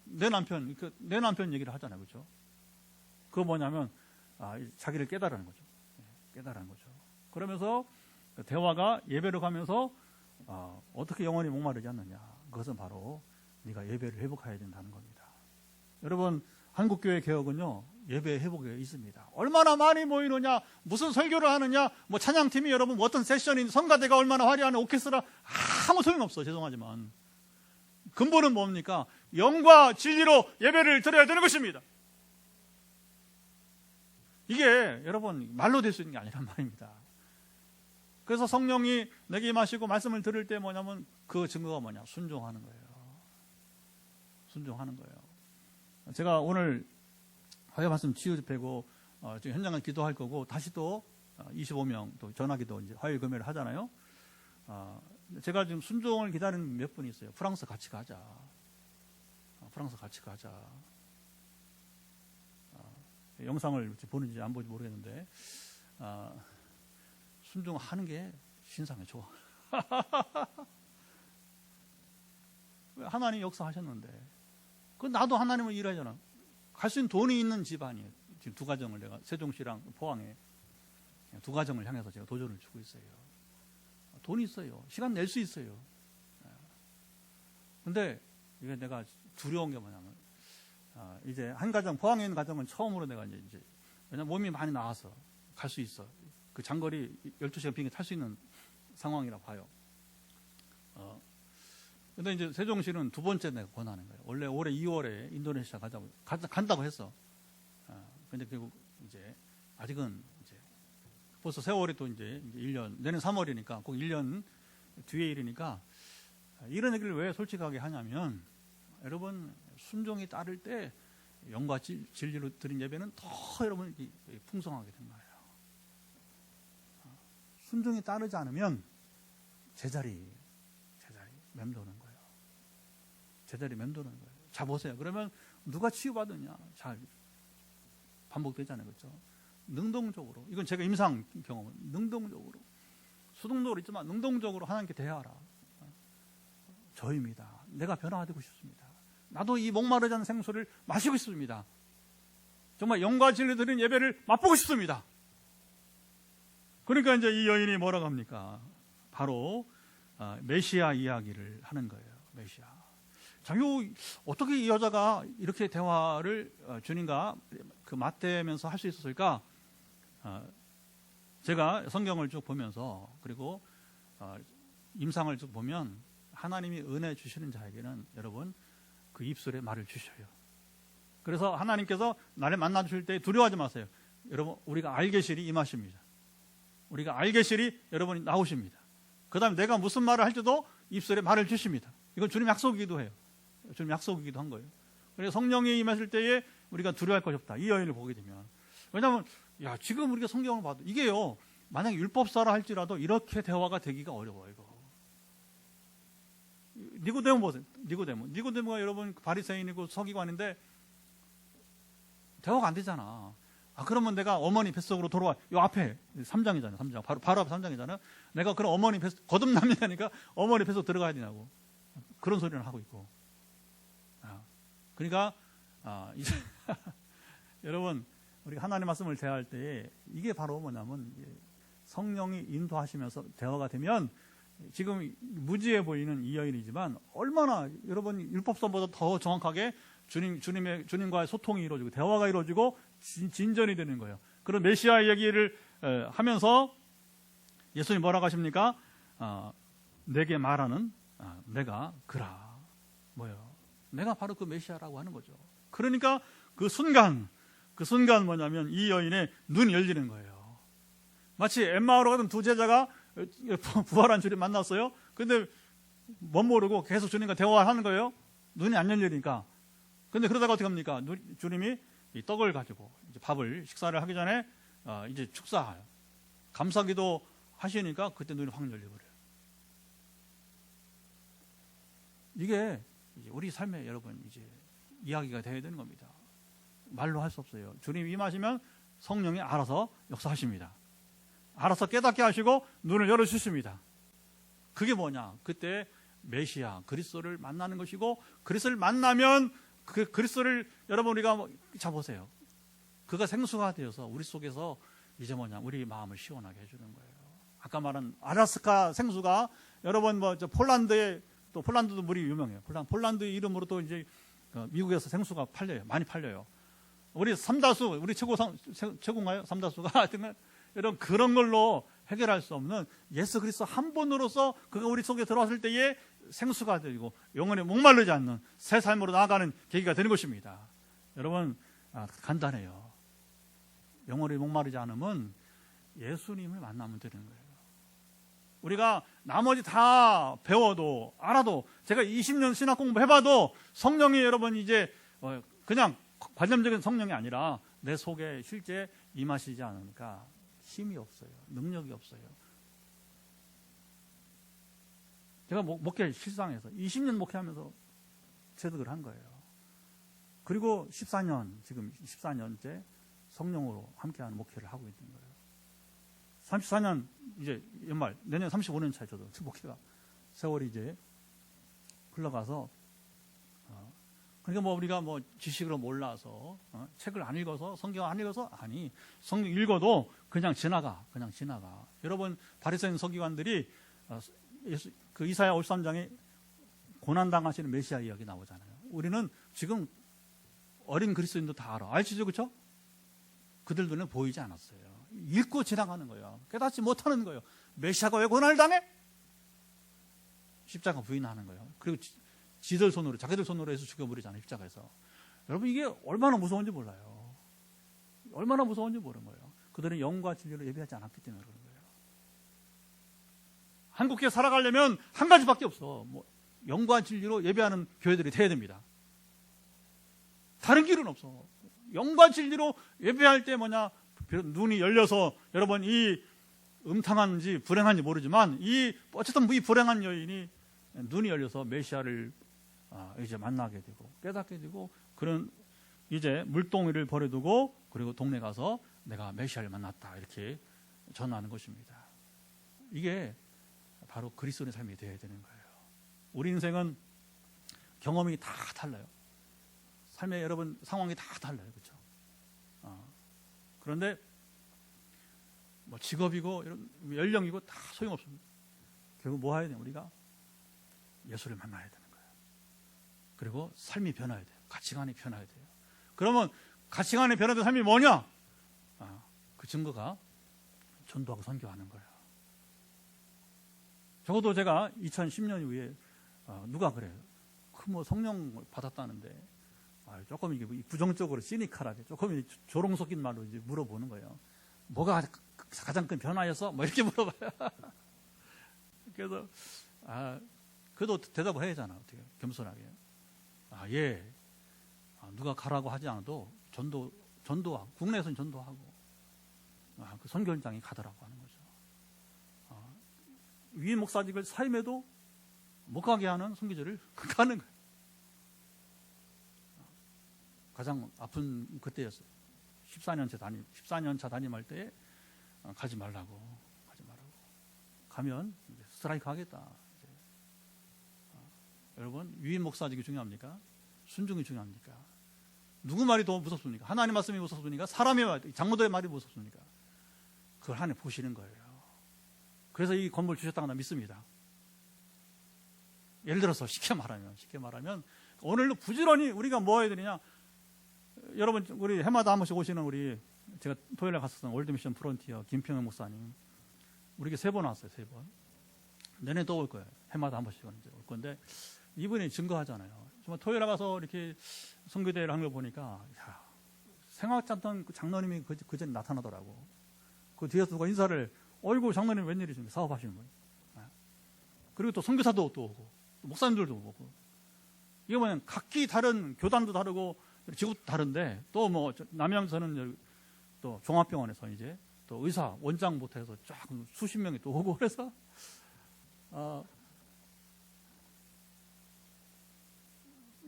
내 남편 얘기를 하잖아요. 그렇죠? 그거 뭐냐면, 자기를 깨달으는 거죠. 깨달으는 거죠. 그러면서 대화가 예배로 가면서 어떻게 영원히 목마르지 않느냐. 그것은 바로 네가 예배를 회복해야 된다는 겁니다. 여러분, 한국교회 개혁은요, 예배 회복에 있습니다. 얼마나 많이 모이느냐, 무슨 설교를 하느냐, 뭐 찬양팀이 여러분 뭐 어떤 세션이, 성가대가 얼마나 화려한 오케스트라, 아무 소용없어. 죄송하지만 근본은 뭡니까? 영과 진리로 예배를 드려야 되는 것입니다. 이게 여러분 말로 될 수 있는 게 아니란 말입니다. 그래서 성령이 내게 임하시고 말씀을 들을 때 뭐냐면 그 증거가 뭐냐? 순종하는 거예요. 순종하는 거예요. 제가 오늘 화요 말씀 치유 집회고 지금 현장은 기도할 거고, 다시 또 25명 또 전화기도 이제 화요일 금요일 하잖아요. 제가 지금 순종을 기다리는 몇 분이 있어요. 프랑스 같이 가자. 프랑스 같이 가자. 영상을 보는지 안 보는지 모르겠는데 순종하는 게 신상에 좋아. 하나님 역사하셨는데, 그 나도 하나님을 일하잖아. 갈 수 있는 돈이 있는 집안이에요. 지금 두 가정을 내가 세종시랑 포항에 두 가정을 향해서 제가 도전을 주고 있어요. 돈이 있어요. 시간 낼 수 있어요. 근데 이게 내가 두려운 게 뭐냐면, 이제 한 가정, 포항에 있는 가정은 처음으로 내가 이제 왜냐면 몸이 많이 나와서 갈 수 있어. 그 장거리 12시간 비행기 탈 수 있는 상황이라 봐요. 근데 이제 세종시는 두 번째 내가 권하는 거예요. 원래 올해 2월에 인도네시아 간다고 했어. 근데 결국 이제 아직은 이제 벌써 세월이 또 이제 1년, 내년 3월이니까 꼭 1년 뒤에 일이니까, 이런 얘기를 왜 솔직하게 하냐면, 여러분 순종이 따를 때 영과 진리로 드린 예배는 더 여러분 풍성하게 된 거예요. 순종이 따르지 않으면 제자리 맴도는 거예요. 제자리 맴도는 거예요. 자 보세요. 그러면 누가 치유받느냐? 잘 반복되잖아요. 그렇죠? 능동적으로, 이건 제가 임상 경험은 능동적으로, 수동적으로 있지만 능동적으로 하나님께 대하라. 저입니다. 내가 변화되고 싶습니다. 나도 이 목마르지 않은 생수를 마시고 싶습니다. 정말 영과 진리 드린 예배를 맛보고 싶습니다. 그러니까 이제 이 여인이 뭐라고 합니까? 바로 메시아 이야기를 하는 거예요. 메시아. 자, 어떻게 이 여자가 이렇게 대화를 주님과 그 맞대면서 할 수 있었을까? 제가 성경을 쭉 보면서, 그리고 임상을 쭉 보면, 하나님이 은혜 주시는 자에게는 여러분 그 입술에 말을 주셔요. 그래서 하나님께서 나를 만나 주실 때 두려워하지 마세요. 여러분, 우리가 알 계시리 임하십니다. 우리가 알 계시리 여러분이 나오십니다. 그 다음에 내가 무슨 말을 할지도 입술에 말을 주십니다. 이건 주님 약속이기도 해요. 주님 약속이기도 한 거예요. 그래서 성령이 임하실 때에 우리가 두려워할 것이 없다. 이 여인을 보게 되면. 왜냐하면 지금 우리가 성경을 봐도 이게요, 만약에 율법사라 할지라도 이렇게 대화가 되기가 어려워요. 이거. 니고데모 보세요. 니고데모가 여러분 바리새인이고 서기관인데 대화가 안 되잖아. 그러면 내가 어머니 뱃속으로 돌아와. 요 앞에 3장이잖아요. 3장. 바로 앞에 3장이잖아요. 내가 그럼 어머니 뱃속, 거듭남이니까 어머니 뱃속 들어가야 되냐고. 그런 소리를 하고 있고. 그러니까 이제 여러분, 우리가 하나님 말씀을 대할 때에 이게 바로 뭐냐면, 성령이 인도하시면서 대화가 되면, 지금 무지해 보이는 이 여인이지만 얼마나 여러분 율법서보다 더 정확하게 주님과의 소통이 이루어지고 대화가 이루어지고 진전이 되는 거예요. 그런 메시아 얘기를 하면서 예수님 뭐라고 하십니까? 내게 말하는 내가 그라. 뭐예요? 내가 바로 그 메시아라고 하는 거죠. 그러니까 그 순간 뭐냐면 이 여인의 눈이 열리는 거예요. 마치 엠마오로 가던 두 제자가 부활한 주님 만났어요. 근데 못 모르고 계속 주님과 대화하는 거예요. 눈이 안 열리니까. 근데 그러다가 어떻게 합니까? 주님이 이 떡을 가지고 이제 식사를 하기 전에 이제 축사해요. 감사기도 하시니까 그때 눈이 확 열려버려요. 이게 이제 우리 삶에 여러분 이제 이야기가 되어야 되는 겁니다. 말로 할 수 없어요. 주님 임하시면 성령이 알아서 역사하십니다. 알아서 깨닫게 하시고 눈을 열어주십니다. 그게 뭐냐? 그때 메시아 그리스도를 만나는 것이고, 그리스도를 만나면 그 그리스도를 여러분 우리가 자 보세요. 그가 생수가 되어서 우리 속에서 이제 뭐냐? 우리 마음을 시원하게 해주는 거예요. 아까 말한 아라스카 생수가 여러분 뭐 저 폴란드에, 또 폴란드도 물이 유명해요. 폴란드 이름으로 또 이제 미국에서 생수가 팔려요. 많이 팔려요. 우리 삼다수, 우리 최고인가요? 삼다수가 하여튼 여러분 그런 걸로 해결할 수 없는 예수 그리스도 한 분으로서 그가 우리 속에 들어왔을 때에 생수가 되고 영원히 목마르지 않는 새 삶으로 나아가는 계기가 되는 것입니다. 여러분 간단해요. 영원히 목마르지 않으면 예수님을 만나면 되는 거예요. 우리가 나머지 다 배워도 알아도, 제가 20년 신학 공부 해봐도 성령이 여러분 이제 그냥 관념적인 성령이 아니라 내 속에 실제 임하시지 않으니까 힘이 없어요. 능력이 없어요. 제가 목회 실상에서 20년 목회하면서 체득을 한 거예요. 그리고 14년, 지금 14년째 성령으로 함께하는 목회를 하고 있는 거예요. 34년, 이제 연말, 내년 35년 차에 저도 목회가 세월이 이제 흘러가서, 그러니까 뭐 우리가 뭐 지식으로 몰라서, 책을 안 읽어서, 성경 안 읽어서, 아니, 성경 읽어도 그냥 지나가. 여러분, 바리새인 서기관들이 그 이사야 53장에 고난당하시는 메시아 이야기 나오잖아요. 우리는 지금 어린 그리스도인도 다 알아. 알지죠, 그렇죠? 그들 눈에 보이지 않았어요. 읽고 지나가는 거예요. 깨닫지 못하는 거예요. 메시아가 왜 고난을 당해? 십자가 부인하는 거예요. 그리고 지들 손으로, 자기들 손으로 해서 죽여버리잖아요, 십자가에서. 여러분, 이게 얼마나 무서운지 몰라요. 얼마나 무서운지 모르는 거예요. 그들은 영과 진리로 예배하지 않았기 때문에 그런 거예요. 한국교회 살아가려면 한 가지밖에 없어. 뭐 영과 진리로 예배하는 교회들이 돼야 됩니다. 다른 길은 없어. 영과 진리로 예배할 때 뭐냐, 눈이 열려서, 여러분 이 음탕한지 불행한지 모르지만 어쨌든 이 불행한 여인이 눈이 열려서 메시아를 이제 만나게 되고 깨닫게 되고, 그런 이제 물동이를 버려두고 그리고 동네 가서 내가 메시아를 만났다 이렇게 전하는 것입니다. 이게 바로 그리스도의 삶이 되어야 되는 거예요. 우리 인생은 경험이 다 달라요. 삶의 여러분 상황이 다 달라요, 그렇죠? 그런데 뭐 직업이고 연령이고 다 소용없습니다. 결국 뭐 해야 돼요? 우리가 예수를 만나야 되는 거예요. 그리고 삶이 변화해야 돼요. 가치관이 변화해야 돼요. 그러면 가치관이 변화된 삶이 뭐냐? 그 증거가 전도하고 선교하는 거예요. 적어도 제가 2010년 이후에 누가 그래요? 뭐 성령 받았다는데 조금 이게 부정적으로 시니컬하게 조금 조롱 섞인 말로 이제 물어보는 거예요. 뭐가 가장 큰 변화였어? 뭐 이렇게 물어봐요. 그래서 그래도 대답을 해야 하잖아. 어떻게 겸손하게. 예. 누가 가라고 하지 않아도 전도하고, 국내에서는 전도하고, 그 선교 현장에 가더라고 하는 거죠. 위임 목사직을 사임해도 못 가게 하는 선교지를 가는 거예요. 가장 아픈 그때였어요. 14년 차 담임할 때 가지 말라고. 가면 이제 스트라이크 하겠다. 이제. 여러분, 위임 목사직이 중요합니까? 순종이 중요합니까? 누구 말이 더 무섭습니까? 하나님 말씀이 무섭습니까? 사람의 말, 장로들의 말이 무섭습니까? 그걸 하나님 보시는 거예요. 그래서 이 건물 주셨다고 나 믿습니다. 예를 들어서 쉽게 말하면 오늘도 부지런히 우리가 뭐 해야 되느냐? 여러분, 우리 해마다 한 번씩 오시는 제가 토요일에 갔었던 월드미션 프론티어 김평현 목사님, 우리에게 3번 왔어요. 3번. 내내 또 올 거예요. 해마다 한 번씩 올 건데, 이분이 증거하잖아요. 정말 토요일에 가서 이렇게 선교대회를 하는 걸 보니까, 생각지 않던 그 장로님이 그 전에 나타나더라고. 그 뒤에서 누가 인사를, 어이구, 장로님 웬일이십니까? 사업하시는 분. 그리고 또 선교사도 또 오고, 목사님들도 오고. 이게 뭐냐면 각기 다른 교단도 다르고, 직업도 다른데, 또 뭐, 남양서는 또 종합병원에서 이제 또 의사, 원장부터 해서 쫙 수십 명이 또 오고, 그래서,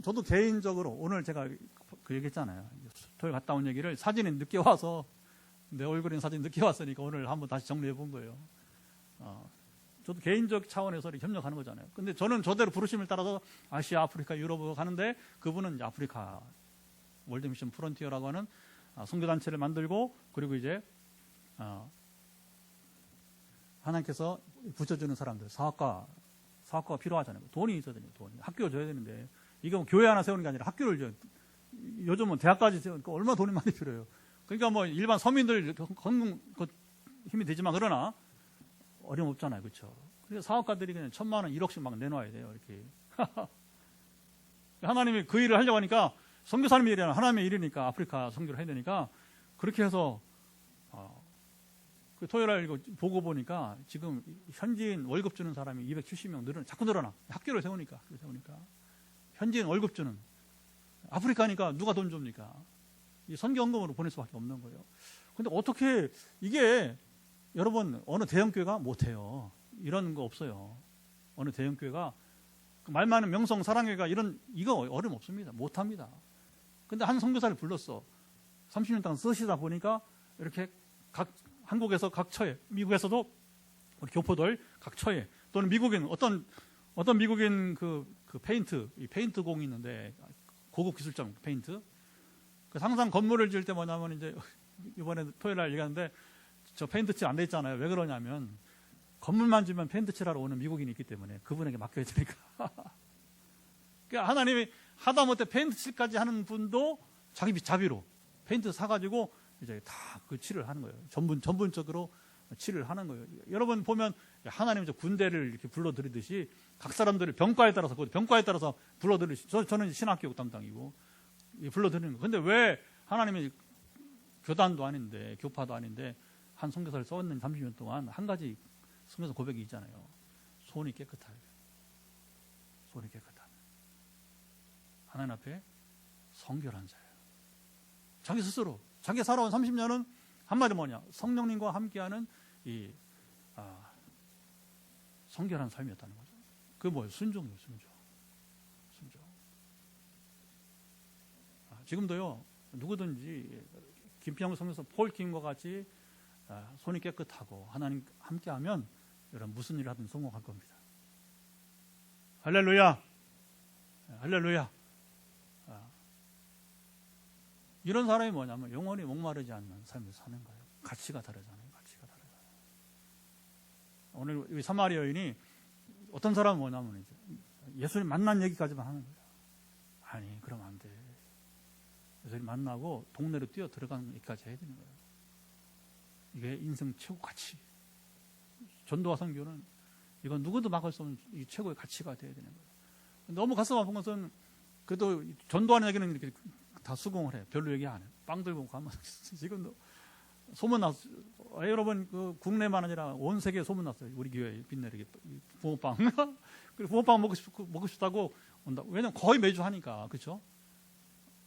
저도 개인적으로 오늘 제가 그 얘기했잖아요. 토요일 갔다 온 얘기를 사진이 늦게 와서 내 얼굴인 사진 늦게 왔으니까 오늘 한번 다시 정리해 본 거예요. 저도 개인적 차원에서 이렇게 협력하는 거잖아요. 근데 저는 저대로 부르심을 따라서 아시아, 아프리카, 유럽으로 가는데 그분은 이제 아프리카 월드미션 프론티어라고 하는 선교단체를 만들고 그리고 이제 하나님께서 붙여주는 사람들, 사학과가 필요하잖아요. 돈이 있어야 되니까 돈이. 학교 줘야 되는데 이게 뭐 교회 하나 세우는 게 아니라 학교를 줘요. 요즘은 대학까지 세우니까 얼마나 돈이 많이 필요해요. 그러니까 뭐 일반 서민들 힘이 되지만 그러나 어림없잖아요. 그렇죠? 그래서 사업가들이 그냥 1,000만 원, 1억씩 막 내놔야 돼요. 이렇게. 하나님이 그 일을 하려고 하니까 선교사님의 일이 아니라 하나님의 일이니까 아프리카 선교를 해야 되니까 그렇게 해서 그 토요일날 이거 보고 보니까 지금 현지인 월급 주는 사람이 270명 자꾸 늘어나. 학교를 세우니까. 현지인 월급 주는. 아프리카니까 누가 돈 줍니까? 이 선교헌금으로 보낼 수밖에 없는 거예요. 근데 어떻게 이게 여러분 어느 대형교회가 못해요. 이런 거 없어요. 어느 대형교회가 말 많은 명성 사랑회가 이거 어려움 없습니다. 못합니다. 근데 한 선교사를 불렀어. 30년 동안 쓰시다 보니까 이렇게 한국에서 각 처에, 미국에서도 우리 교포들 각 처에 또는 미국인 어떤 미국인 그 페인트 공이 있는데 고급 기술점 페인트. 항상 건물을 지을 때 뭐냐면 이제 이번에 토요일 날 얘기하는데 저 페인트 칠 안 돼 있잖아요. 왜 그러냐면 건물만 지면 페인트 칠하러 오는 미국인이 있기 때문에 그분에게 맡겨야 되니까. 그러니까 하나님이 하다못해 페인트 칠까지 하는 분도 자비로 페인트 사가지고 이제 다 그 칠을 하는 거예요. 전문적으로 칠을 하는 거예요. 여러분 보면 하나님 군대를 이렇게 불러들이듯이 각 사람들을 병과에 따라서 불러들이듯이 저는 신학교육 담당이고 불러들이는 거예요. 근데 왜 하나님이 교단도 아닌데 교파도 아닌데 한 선교사를 써왔는 30년 동안 한 가지 선교사 고백이 있잖아요. 손이 깨끗하게. 하나님 앞에 성결한 자예요. 자기 스스로 자기 살아온 30년은 한마디 뭐냐 성령님과 함께하는 이 성결한 삶이었다는 거죠. 그게 뭐예요? 순종이에요. 순종. 지금도요 누구든지 김평 성교사 폴킴과 같이 손이 깨끗하고 하나님 함께하면 여러분 무슨 일을 하든 성공할 겁니다. 할렐루야. 이런 사람이 뭐냐면 영원히 목마르지 않는 삶을 사는 거예요. 가치가 다르잖아요. 오늘 이 사마리 여인이 어떤 사람은 뭐냐면 이제 예수님 만난 얘기까지만 하는 거예요. 아니 그러면 안 돼. 예수님 만나고 동네로 뛰어 들어가는 얘기까지 해야 되는 거예요. 이게 인생 최고 가치. 전도와 선교는 이건 누구도 막을 수 없는 이 최고의 가치가 되어야 되는 거예요. 너무 가슴 아픈 것은 그래도 전도하는 얘기는 이렇게 다 수긍을 해요. 별로 얘기 안 해요. 빵 들고 가면 지금도 소문 났어요. 여러분 그 국내만 아니라 온 세계에 소문 났어요. 우리 교회 빛내리게 붕어빵. 그리고 붕어빵 먹고 싶다고 온다. 왜냐면 거의 매주 하니까 그렇죠?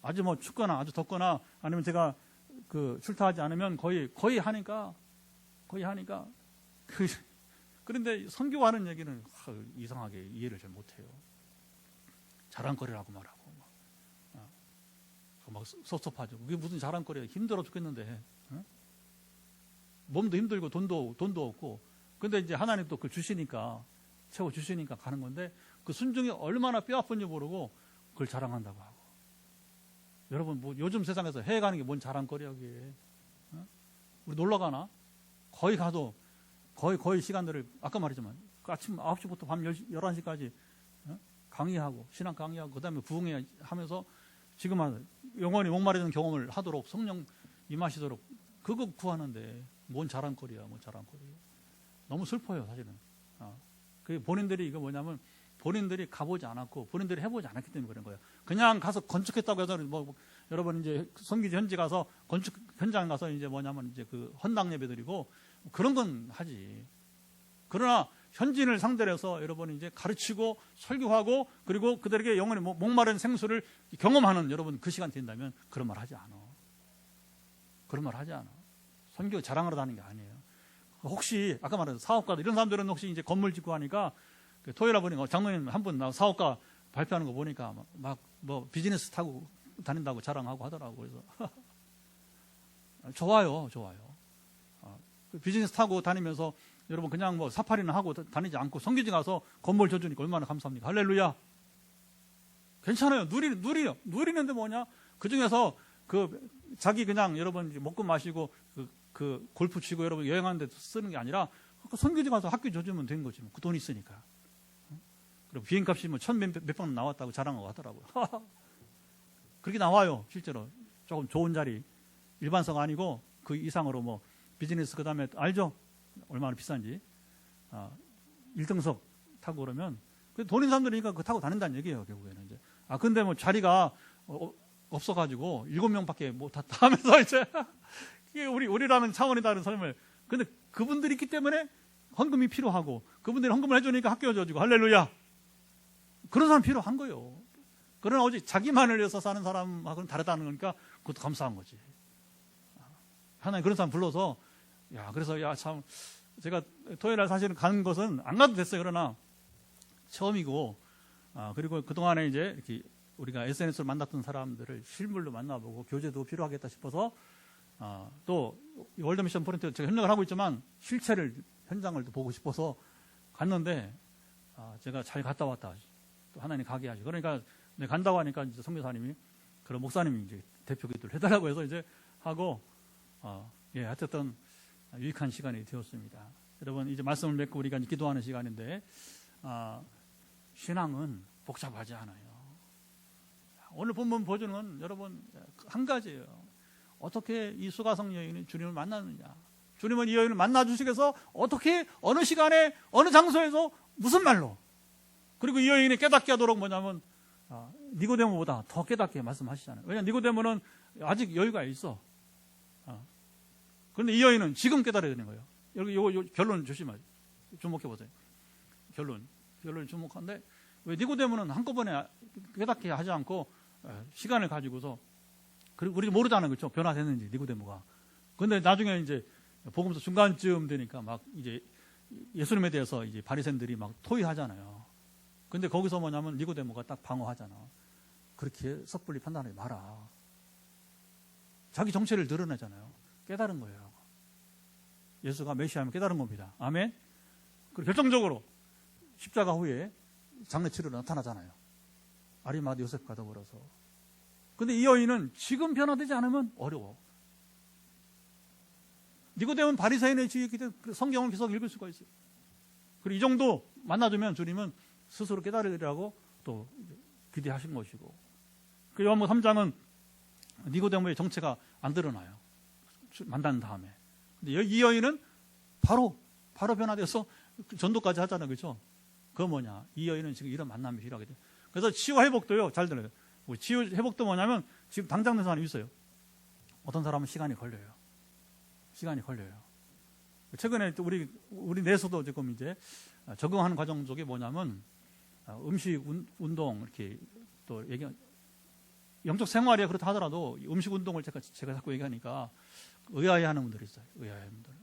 아주 뭐 춥거나 아주 덥거나 아니면 제가 그 출타하지 않으면 거의 하니까 그런데 선교하는 얘기는 이상하게 이해를 잘 못해요. 자랑거리라고 말하고 막 섭섭하죠. 그게 무슨 자랑거리야. 힘들어 죽겠는데 몸도 힘들고 돈도 없고 근데 이제 하나님 또 그걸 주시니까 채워 주시니까 가는 건데 그 순종이 얼마나 뼈 아픈지 모르고 그걸 자랑한다고 하고 여러분 뭐 요즘 세상에서 해외 가는 게 뭔 자랑거리야 그게. 우리 놀러 가나? 거의 가도 거의 시간들을 아까 말했지만 아침 9시부터 밤 11시까지 강의하고 신앙 강의하고 그다음에 부흥회 하면서 지금 영원히 목마르는 경험을 하도록 성령 임하시도록 그거 구하는데 뭔 자랑거리야. 너무 슬퍼요 사실은. 그 본인들이 이거 뭐냐면 본인들이 가보지 않았고 본인들이 해보지 않았기 때문에 그런 거예요. 그냥 가서 건축했다고 해서 뭐 여러분 이제 선교지 현지 가서 건축 현장 가서 이제 뭐냐면 이제 그 헌당 예배 드리고 그런 건 하지. 그러나 현지인을 상대로 해서 여러분이 이제 가르치고 설교하고 그리고 그들에게 영원히 목마른 생수를 경험하는 여러분 그 시간 된다면 그런 말 하지 않아. 선교 자랑하러 다니는 게 아니에요. 혹시 아까 말한 사업가들 이런 사람들은 혹시 이제 건물 짓고 하니까 토요일에 보니까 장로님 한 분 사업가 발표하는 거 보니까 막 뭐 비즈니스 타고 다닌다고 자랑하고 하더라고. 그래서 좋아요. 비즈니스 타고 다니면서 여러분 그냥 뭐 사파리는 하고 다니지 않고 성교지 가서 건물 줘주니까 얼마나 감사합니까? 할렐루야. 괜찮아요. 누리는데 뭐냐? 그 중에서 그 자기 그냥 여러분 먹고 마시고 그 골프 치고 여러분 여행하는데 쓰는 게 아니라 그 선교지 가서 학교 줘주면 된 거지. 그 돈 있으니까. 그리고 비행값이 뭐 몇번 나왔다고 자랑하고 하더라고요. 그렇게 나와요. 실제로 조금 좋은 자리, 일반석 아니고 그 이상으로 뭐 비즈니스 그 다음에 알죠? 얼마나 비싼지. 1등석 타고 그러면 돈 있는 사람들이니까 그거 타고 다닌다는 얘기예요. 결국에는 이제. 근데 뭐 자리가 없어가지고 7명밖에 못 탔다 하면서 이제 이게 우리라는 차원이 다른 삶을. 근데 그분들이 있기 때문에 헌금이 필요하고 그분들이 헌금을 해주니까 학교 줘주고 할렐루야. 그런 사람 필요한 거예요. 그러나 오직 자기만을 위해서 사는 사람하고는 다르다는 거니까 그것도 감사한 거지. 하나님 그런 사람 불러서 그래서 참 제가 토요일 날 사실은 가는 것은 안 가도 됐어요. 그러나 처음이고 그리고 그동안에 이제 이렇게 우리가 SNS로 만났던 사람들을 실물로 만나보고 교제도 필요하겠다 싶어서 또 월드미션 포인트 제가 협력을 하고 있지만 실체를 현장을 보고 싶어서 갔는데 제가 잘 갔다 왔다. 또 하나님 가게 하죠. 그러니까 간다고 하니까 이제 선교사님이 그런 목사님이 이제 대표 기도를 해달라고 해서 이제 하고 하여튼 유익한 시간이 되었습니다. 여러분 이제 말씀을 맺고 우리가 이제 기도하는 시간인데 신앙은 복잡하지 않아요. 오늘 본문 보주는 여러분 한 가지예요. 어떻게 이 수가성 여인이 주님을 만났느냐. 주님은 이 여인을 만나주시기 위해서 어떻게 어느 시간에 어느 장소에서 무슨 말로 그리고 이 여인이 깨닫게 하도록 뭐냐면 니고데모보다 더 깨닫게 말씀하시잖아요. 왜냐하면 니고데모는 아직 여유가 있어. 그런데 이 여인은 지금 깨달아야 되는 거예요. 여기 요 결론 조심하세요. 주목해 보세요. 결론 주목한데 왜 니고데모는 한꺼번에 깨닫게 하지 않고 시간을 가지고서 그리고 우리가 모르잖아요. 그렇죠? 변화됐는지 니고데모가. 그런데 나중에 이제 복음서 중간쯤 되니까 막 이제 예수님에 대해서 이제 바리새인들이 막 토의하잖아요. 근데 거기서 뭐냐면 니고데모가 딱 방어하잖아. 그렇게 섣불리 판단하지 마라. 자기 정체를 드러내잖아요. 깨달은 거예요. 예수가 메시아면 깨달은 겁니다. 아멘. 그리고 결정적으로 십자가 후에 장례 치르러 나타나잖아요. 아리마드 요셉과 더불어서. 근데 이 여인은 지금 변화되지 않으면 어려워. 니고데모는 바리새인의 지위이기 때문에 성경을 계속 읽을 수가 있어요. 그리고 이 정도 만나주면 주님은 스스로 깨달으리라고 또 기대하신 것이고. 그 요한복음 3장은 니고데모의 정체가 안 드러나요. 만난 다음에. 근데 이 여인은 바로 변화돼서 전도까지 하잖아요. 그렇죠? 그거 뭐냐? 이 여인은 지금 이런 만남이 필요하게 돼요. 그래서 치유 회복도요. 잘 들어요. 치유 회복도 뭐냐면 지금 당장 된 사람이 있어요. 어떤 사람은 시간이 걸려요. 최근에 우리 내에서도 지금 이제 적응하는 과정 속에 뭐냐면 음식, 운동 이렇게 또 얘기 영적 생활이야 그렇다 하더라도 음식 운동을 제가 자꾸 얘기하니까 의아해하는 분들이 있어요.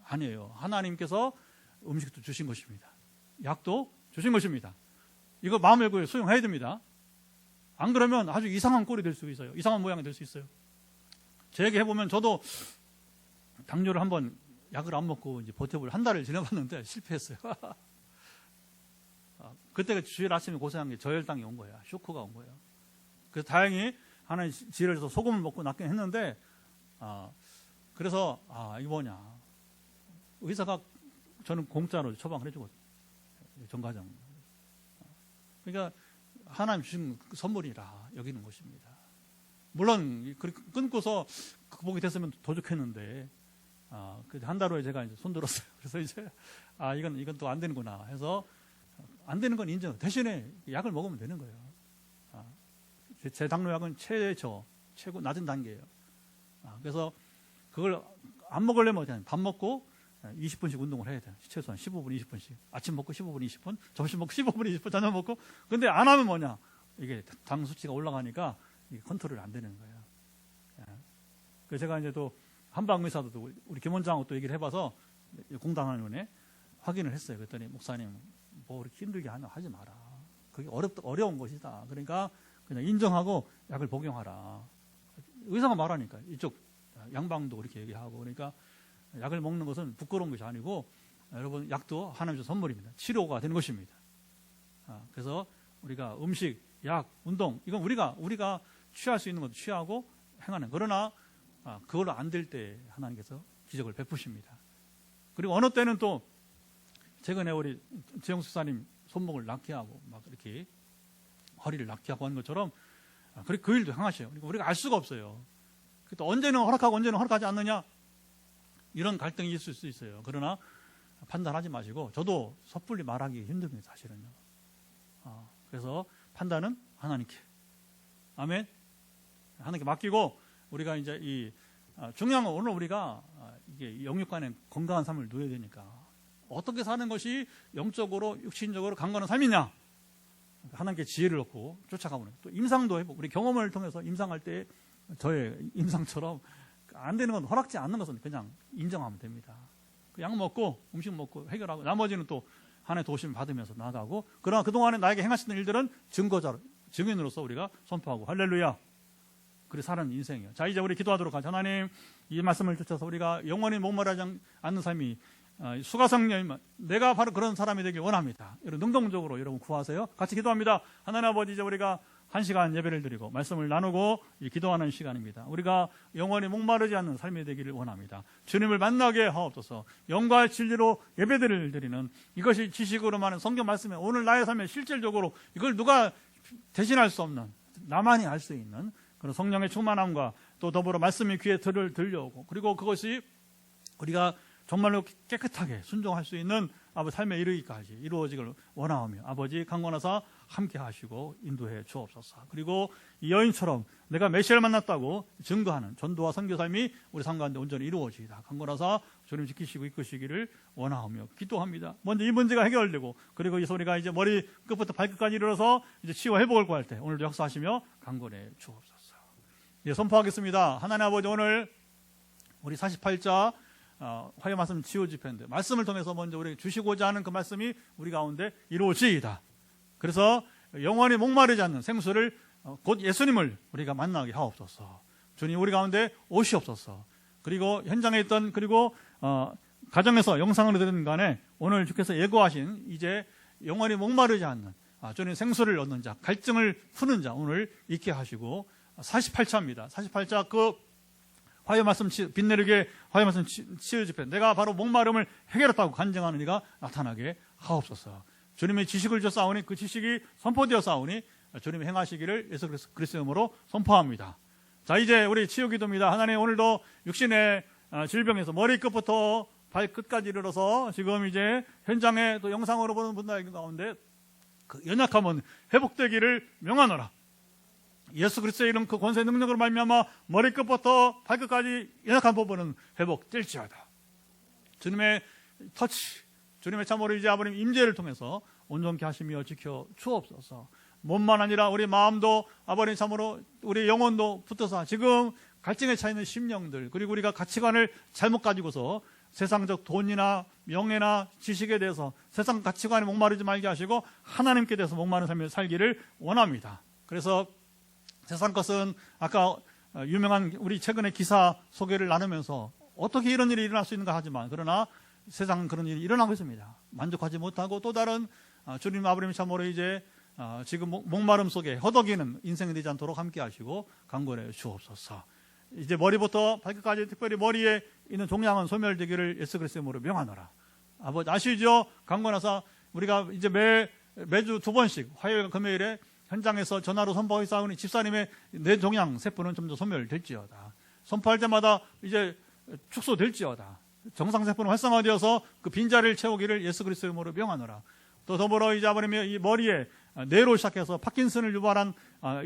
아니에요. 하나님께서 음식도 주신 것입니다. 약도 주신 것입니다. 이거 마음 열고 수용해야 됩니다. 안 그러면 아주 이상한 꼴이 될 수 있어요. 이상한 모양이 될 수 있어요. 제 얘기 해보면 저도 당뇨를 한번 약을 안 먹고 이제 버텨볼 한 달을 지내봤는데 실패했어요. 그때가 주일 아침에 고생한 게 저혈당이 온 거야. 쇼크가 온 거예요. 그래서 다행히 하나님 지혜를 줘서 소금을 먹고 낫긴 했는데 그래서 이게 뭐냐. 의사가 저는 공짜로 처방을 해주거든요. 전과정. 그러니까 하나님 주신 선물이라 여기는 것입니다. 물론 끊고서 극복이 됐으면 더 좋겠는데 한 달 후에 제가 이제 손들었어요. 그래서 이제 이건 또 안 되는구나 해서 안 되는 건 인정. 대신에 약을 먹으면 되는 거예요. 제 당뇨약은 최고 낮은 단계예요. 그래서 그걸 안 먹으려면 그냥 밥 먹고 20분씩 운동을 해야 돼요. 최소한 15분, 20분씩. 아침 먹고 15분, 20분, 점심 먹고 15분, 20분, 저녁 먹고. 근데 안 하면 뭐냐? 이게 당 수치가 올라가니까 이게 컨트롤이 안 되는 거예요. 그래서 제가 이제 또 한방의사도 우리 김 원장하고 또 얘기를 해봐서 공당하는 확인을 했어요. 그랬더니 목사님 뭐 이렇게 힘들게 하지 마라. 그게 어려운 것이다. 그러니까 그냥 인정하고 약을 복용하라. 의사가 말하니까 이쪽 양방도 그렇게 얘기하고, 그러니까 약을 먹는 것은 부끄러운 것이 아니고 여러분 약도 하나님의 선물입니다. 치료가 되는 것입니다. 그래서 우리가 음식, 약, 운동 이건 우리가 취할 수 있는 것도 취하고 행하는, 그러나 그걸로 안 될 때 하나님께서 기적을 베푸십니다. 그리고 어느 때는 또 최근에 우리 재영 수사님 손목을 낫게 하고 막 이렇게 허리를 낫게 하고 하는 것처럼 그리고 그 일도 행하셔요. 그러니까 우리가 알 수가 없어요. 또 언제는 허락하고 언제는 허락하지 않느냐, 이런 갈등이 있을 수 있어요. 그러나 판단하지 마시고, 저도 섣불리 말하기 힘듭니다, 사실은요. 그래서 판단은 하나님께, 아멘. 하나님께 맡기고, 우리가 이제 중요한 건 오늘 우리가 이게 영육간에 건강한 삶을 누려야 되니까 어떻게 사는 것이 영적으로 육신적으로 강건한 삶이냐, 하나님께 지혜를 얻고 쫓아가보는, 또 임상도 해보고, 우리 경험을 통해서 임상할 때 저의 임상처럼 안 되는 건, 허락지 않는 것은 그냥 인정하면 됩니다. 약 먹고 음식 먹고 해결하고, 나머지는 또 하나님의 도심을 받으면서 나아가고, 그러나 그동안에 나에게 행하시는 일들은 증인으로서 우리가 선포하고, 할렐루야. 그리고 사는 인생이에요. 자, 이제 우리 기도하도록 하죠. 하나님, 이 말씀을 쫓아서 우리가 영원히 목마르지 않는 삶이 수가성녀이면 내가 바로 그런 사람이 되길 원합니다. 여러분 능동적으로 여러분 구하세요. 같이 기도합니다. 하나님 아버지, 이제 우리가 한 시간 예배를 드리고 말씀을 나누고 기도하는 시간입니다. 우리가 영원히 목마르지 않는 삶이 되기를 원합니다. 주님을 만나게 하옵소서. 영과 진리로 예배들을 드리는, 이것이 지식으로만은 성경 말씀에 오늘 나의 삶에 실질적으로 이걸 누가 대신할 수 없는, 나만이 알 수 있는 그런 성령의 충만함과 또 더불어 말씀이 귀에 들려오고, 그리고 그것이 우리가 정말로 깨끗하게 순종할 수 있는 아버지 삶에 이르기까지 이루어지길 원하오며, 아버지 강권하사 함께 하시고 인도해 주옵소서. 그리고 이 여인처럼 내가 메시아를 만났다고 증거하는 전도와 선교 삶이 우리 삶 가운데 온전히 이루어지이다. 강권하사 주님 지키시고 이끄시기를 원하오며 기도합니다. 먼저 이 문제가 해결되고, 그리고 이 소리가 이제 머리 끝부터 발끝까지 이르러서 이제 치유 회복을 구할 때 오늘도 역사하시며 강권해 주옵소서. 예, 선포하겠습니다. 하나님 아버지, 오늘 우리 48자 화요 말씀 치유 집회인데, 말씀을 통해서 먼저 우리에게 주시고자 하는 그 말씀이 우리 가운데 이루어지이다. 그래서 영원히 목마르지 않는 생수를, 곧 예수님을 우리가 만나게 하옵소서. 주님 우리 가운데 오시옵소서. 그리고 현장에 있던, 그리고 가정에서 영상으로 들은 간에 오늘 주께서 예고하신 이제 영원히 목마르지 않는 주님 생수를 얻는 자, 갈증을 푸는 자 오늘 있게 하시고, 48차입니다. 48차 그 화요 말씀 빛내르게 화요 말씀 치유 집회, 내가 바로 목마름을 해결했다고 간증하는 이가 나타나게 하옵소서. 주님의 지식을 줬사오니 그 지식이 선포되어 싸우니 주님이 행하시기를 예수 그리스도의 이름으로 선포합니다. 자, 이제 우리 치유 기도입니다. 하나님, 오늘도 육신의 질병에서 머리끝부터 발끝까지 이르러서 지금 이제 현장에 또 영상으로 보는 분들 가운데 그 연약함은 회복되기를 명하노라. 예수 그리스도의 이름 그 권세 능력으로 말미암아 머리끝부터 발끝까지 연약한 부분은 회복될지어다. 주님의 터치, 주님의 참으로 이제 아버님 임재를 통해서 온전케 하시며 지켜 주옵소서. 몸만 아니라 우리 마음도 아버님 참으로 우리 영혼도 붙어서 지금 갈증에 차 있는 심령들, 그리고 우리가 가치관을 잘못 가지고서 세상적 돈이나 명예나 지식에 대해서 세상 가치관에 목마르지 말게 하시고 하나님께 대해서 목마른 삶을 살기를 원합니다. 그래서 세상 것은 아까 유명한 우리 최근에 기사 소개를 나누면서 어떻게 이런 일이 일어날 수 있는가 하지만, 그러나 세상은 그런 일이 일어나고 있습니다. 만족하지 못하고 또 다른 주님 아버님 참으로 이제 지금 목마름 속에 허덕이는 인생이 되지 않도록 함께 하시고 강권해 주옵소서. 이제 머리부터 발끝까지 특별히 머리에 있는 종양은 소멸되기를 예수 그리스도의 이름으로 명하노라. 아버지 아시죠? 강권하사 우리가 이제 매주 2번씩 화요일 금요일에 현장에서 전화로 선포하기 싸우니 집사님의 뇌 종양 세포는 좀 더 소멸될지어다. 선포할 때마다 이제 축소될지어다. 정상 세포는 활성화되어서 그 빈자리를 채우기를 예수 그리스도의 이름으로 명하노라. 또 더불어 이제 아버님의 이 머리에 뇌로 시작해서 파킨슨을 유발한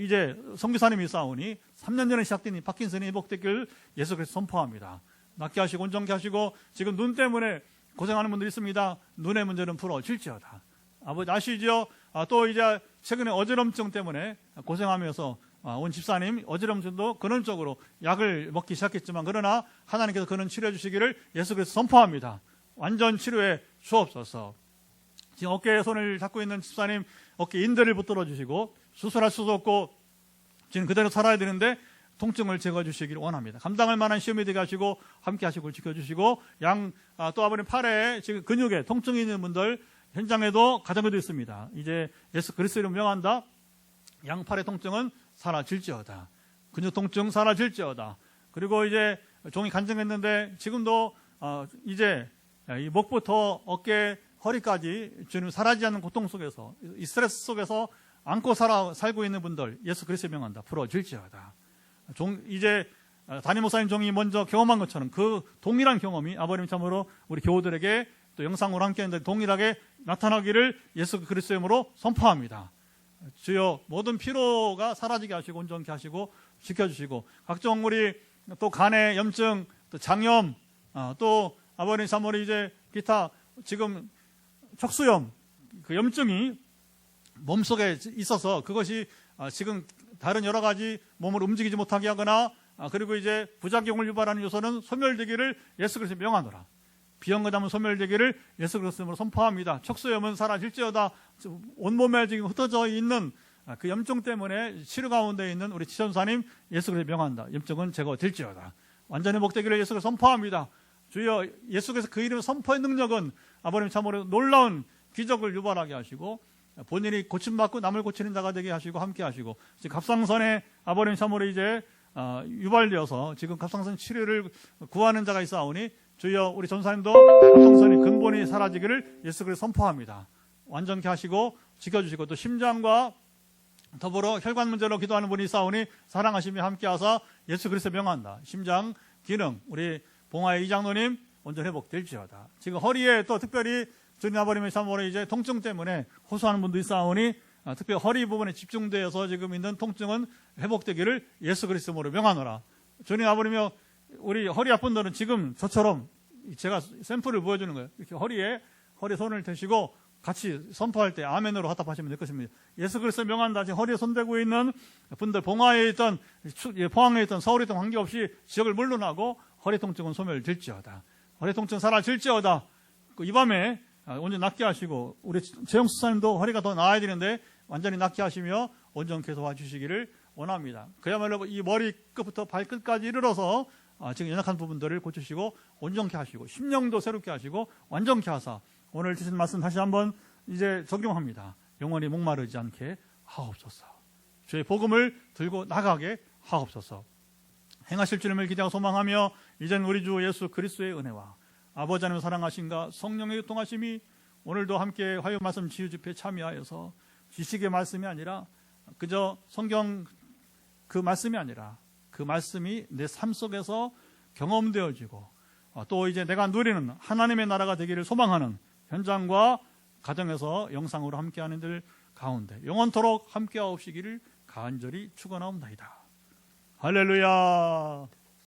이제 선교사님이 싸우니 3년 전에 시작된 이 파킨슨이 회복되길 예수 그리스도 선포합니다. 낫게 하시고 온전케 하시고, 지금 눈 때문에 고생하는 분들이 있습니다. 눈의 문제는 풀어질지어다. 아버지 아시죠? 또 이제 최근에 어지럼증 때문에 고생하면서 온 집사님 어지럼증도 근원적으로 약을 먹기 시작했지만, 그러나 하나님께서 그는 치료해 주시기를 예수 그리스도 선포합니다. 완전 치료해 주옵소서. 지금 어깨에 손을 잡고 있는 집사님 어깨 인대를 붙들어 주시고, 수술할 수도 없고 지금 그대로 살아야 되는데 통증을 제거해 주시기를 원합니다. 감당할 만한 시험이 되게 하시고 함께 하시고 지켜주시고 또 아버님 팔에 지금 근육에 통증이 있는 분들 현장에도 가정에도 있습니다. 이제 예수 그리스도를 명한다. 양팔의 통증은 사라질지어다. 근육 통증 사라질지어다. 그리고 이제 종이 간증했는데 지금도 이제 이 목부터 어깨 허리까지 주님 사라지지 않는 고통 속에서 이 스트레스 속에서 안고 살고 있는 분들 예수 그리스도의 명한다. 풀어질지어다. 이제 담임 목사님 종이 먼저 경험한 것처럼 그 동일한 경험이 아버님 참으로 우리 교우들에게 또 영상으로 함께 했는데 동일하게 나타나기를 예수 그리스도의 이름으로 선포합니다. 주여 모든 피로가 사라지게 하시고 온전케 하시고 지켜주시고 각종 우리 또 간의 염증 또 장염 또 아버님 참으로 이제 기타 지금 척수염 그 염증이 몸속에 있어서 그것이 지금 다른 여러 가지 몸을 움직이지 못하게 하거나 그리고 이제 부작용을 유발하는 요소는 소멸되기를 예수 그리스도의 명하노라. 비형거담은 소멸되기를 예수 그리스도로 선포합니다. 척수염은 사라질지어다. 온몸에 지금 흩어져 있는 그 염증 때문에 치료 가운데 있는 우리 지전사님 예수 그리스도의 명한다. 염증은 제거될지어다. 완전히 회복되기를 예수 그리스도 선포합니다. 주여 예수께서 그 이름 선포의 능력은 아버님 참으로 놀라운 기적을 유발하게 하시고 본인이 고침받고 남을 고치는 자가 되게 하시고 함께 하시고 지금 갑상선에 아버님 참으로 이제 유발되어서 지금 갑상선 치료를 구하는 자가 있사오니 주여 우리 전사님도 갑상선의 근본이 사라지기를 예수 그리스도 선포합니다. 완전케 하시고 지켜주시고 또 심장과 더불어 혈관 문제로 기도하는 분이 있사오니 사랑하시며 함께하사 예수 그리스도 명한다. 심장 기능 우리 봉화의 이장로님 온전 회복될지어다. 지금 허리에 또 특별히 주님 아버님의 참으로 이제 통증 때문에 호소하는 분도 있사오니 특별히 허리 부분에 집중되어서 지금 있는 통증은 회복되기를 예수 그리스도로 명하노라. 주님 아버님이 우리 허리 아픈 분들은 지금 저처럼 제가 샘플을 보여주는 거예요. 이렇게 허리에 손을 대시고 같이 선포할 때 아멘으로 화답하시면 될 것입니다. 예수 그리스도 명한다. 지금 허리에 손대고 있는 분들 봉화에 있던 포항에 있던 서울에 있던 관계없이 지역을 물러나고 허리 통증은 소멸될지어다. 허리 통증 사라질지어다. 이 밤에 온전히 낫게 하시고 우리 재영수 사님도 허리가 더 나아야 되는데 완전히 낫게 하시며 온전케 도와주시기를 원합니다. 그야말로 이 머리끝부터 발끝까지 이르러서 지금 연약한 부분들을 고치시고 온전케 하시고 심령도 새롭게 하시고 완전케 하사 오늘 주신 말씀 다시 한번 이제 적용합니다. 영원히 목마르지 않게 하옵소서. 주의 복음을 들고 나가게 하옵소서. 행하실 주님을 기대하고 소망하며 이제는 우리 주 예수 그리스도의 은혜와 아버지 하나님 사랑하신가 성령의 교통하심이 오늘도 함께 화요 말씀 지유 집회에 참여하여서 지식의 말씀이 아니라 그저 성경 그 말씀이 아니라 그 말씀이 내 삶 속에서 경험되어지고 또 이제 내가 누리는 하나님의 나라가 되기를 소망하는 현장과 가정에서 영상으로 함께하는 들 가운데 영원토록 함께하옵시기를 간절히 축원하옵나이다. 할렐루야.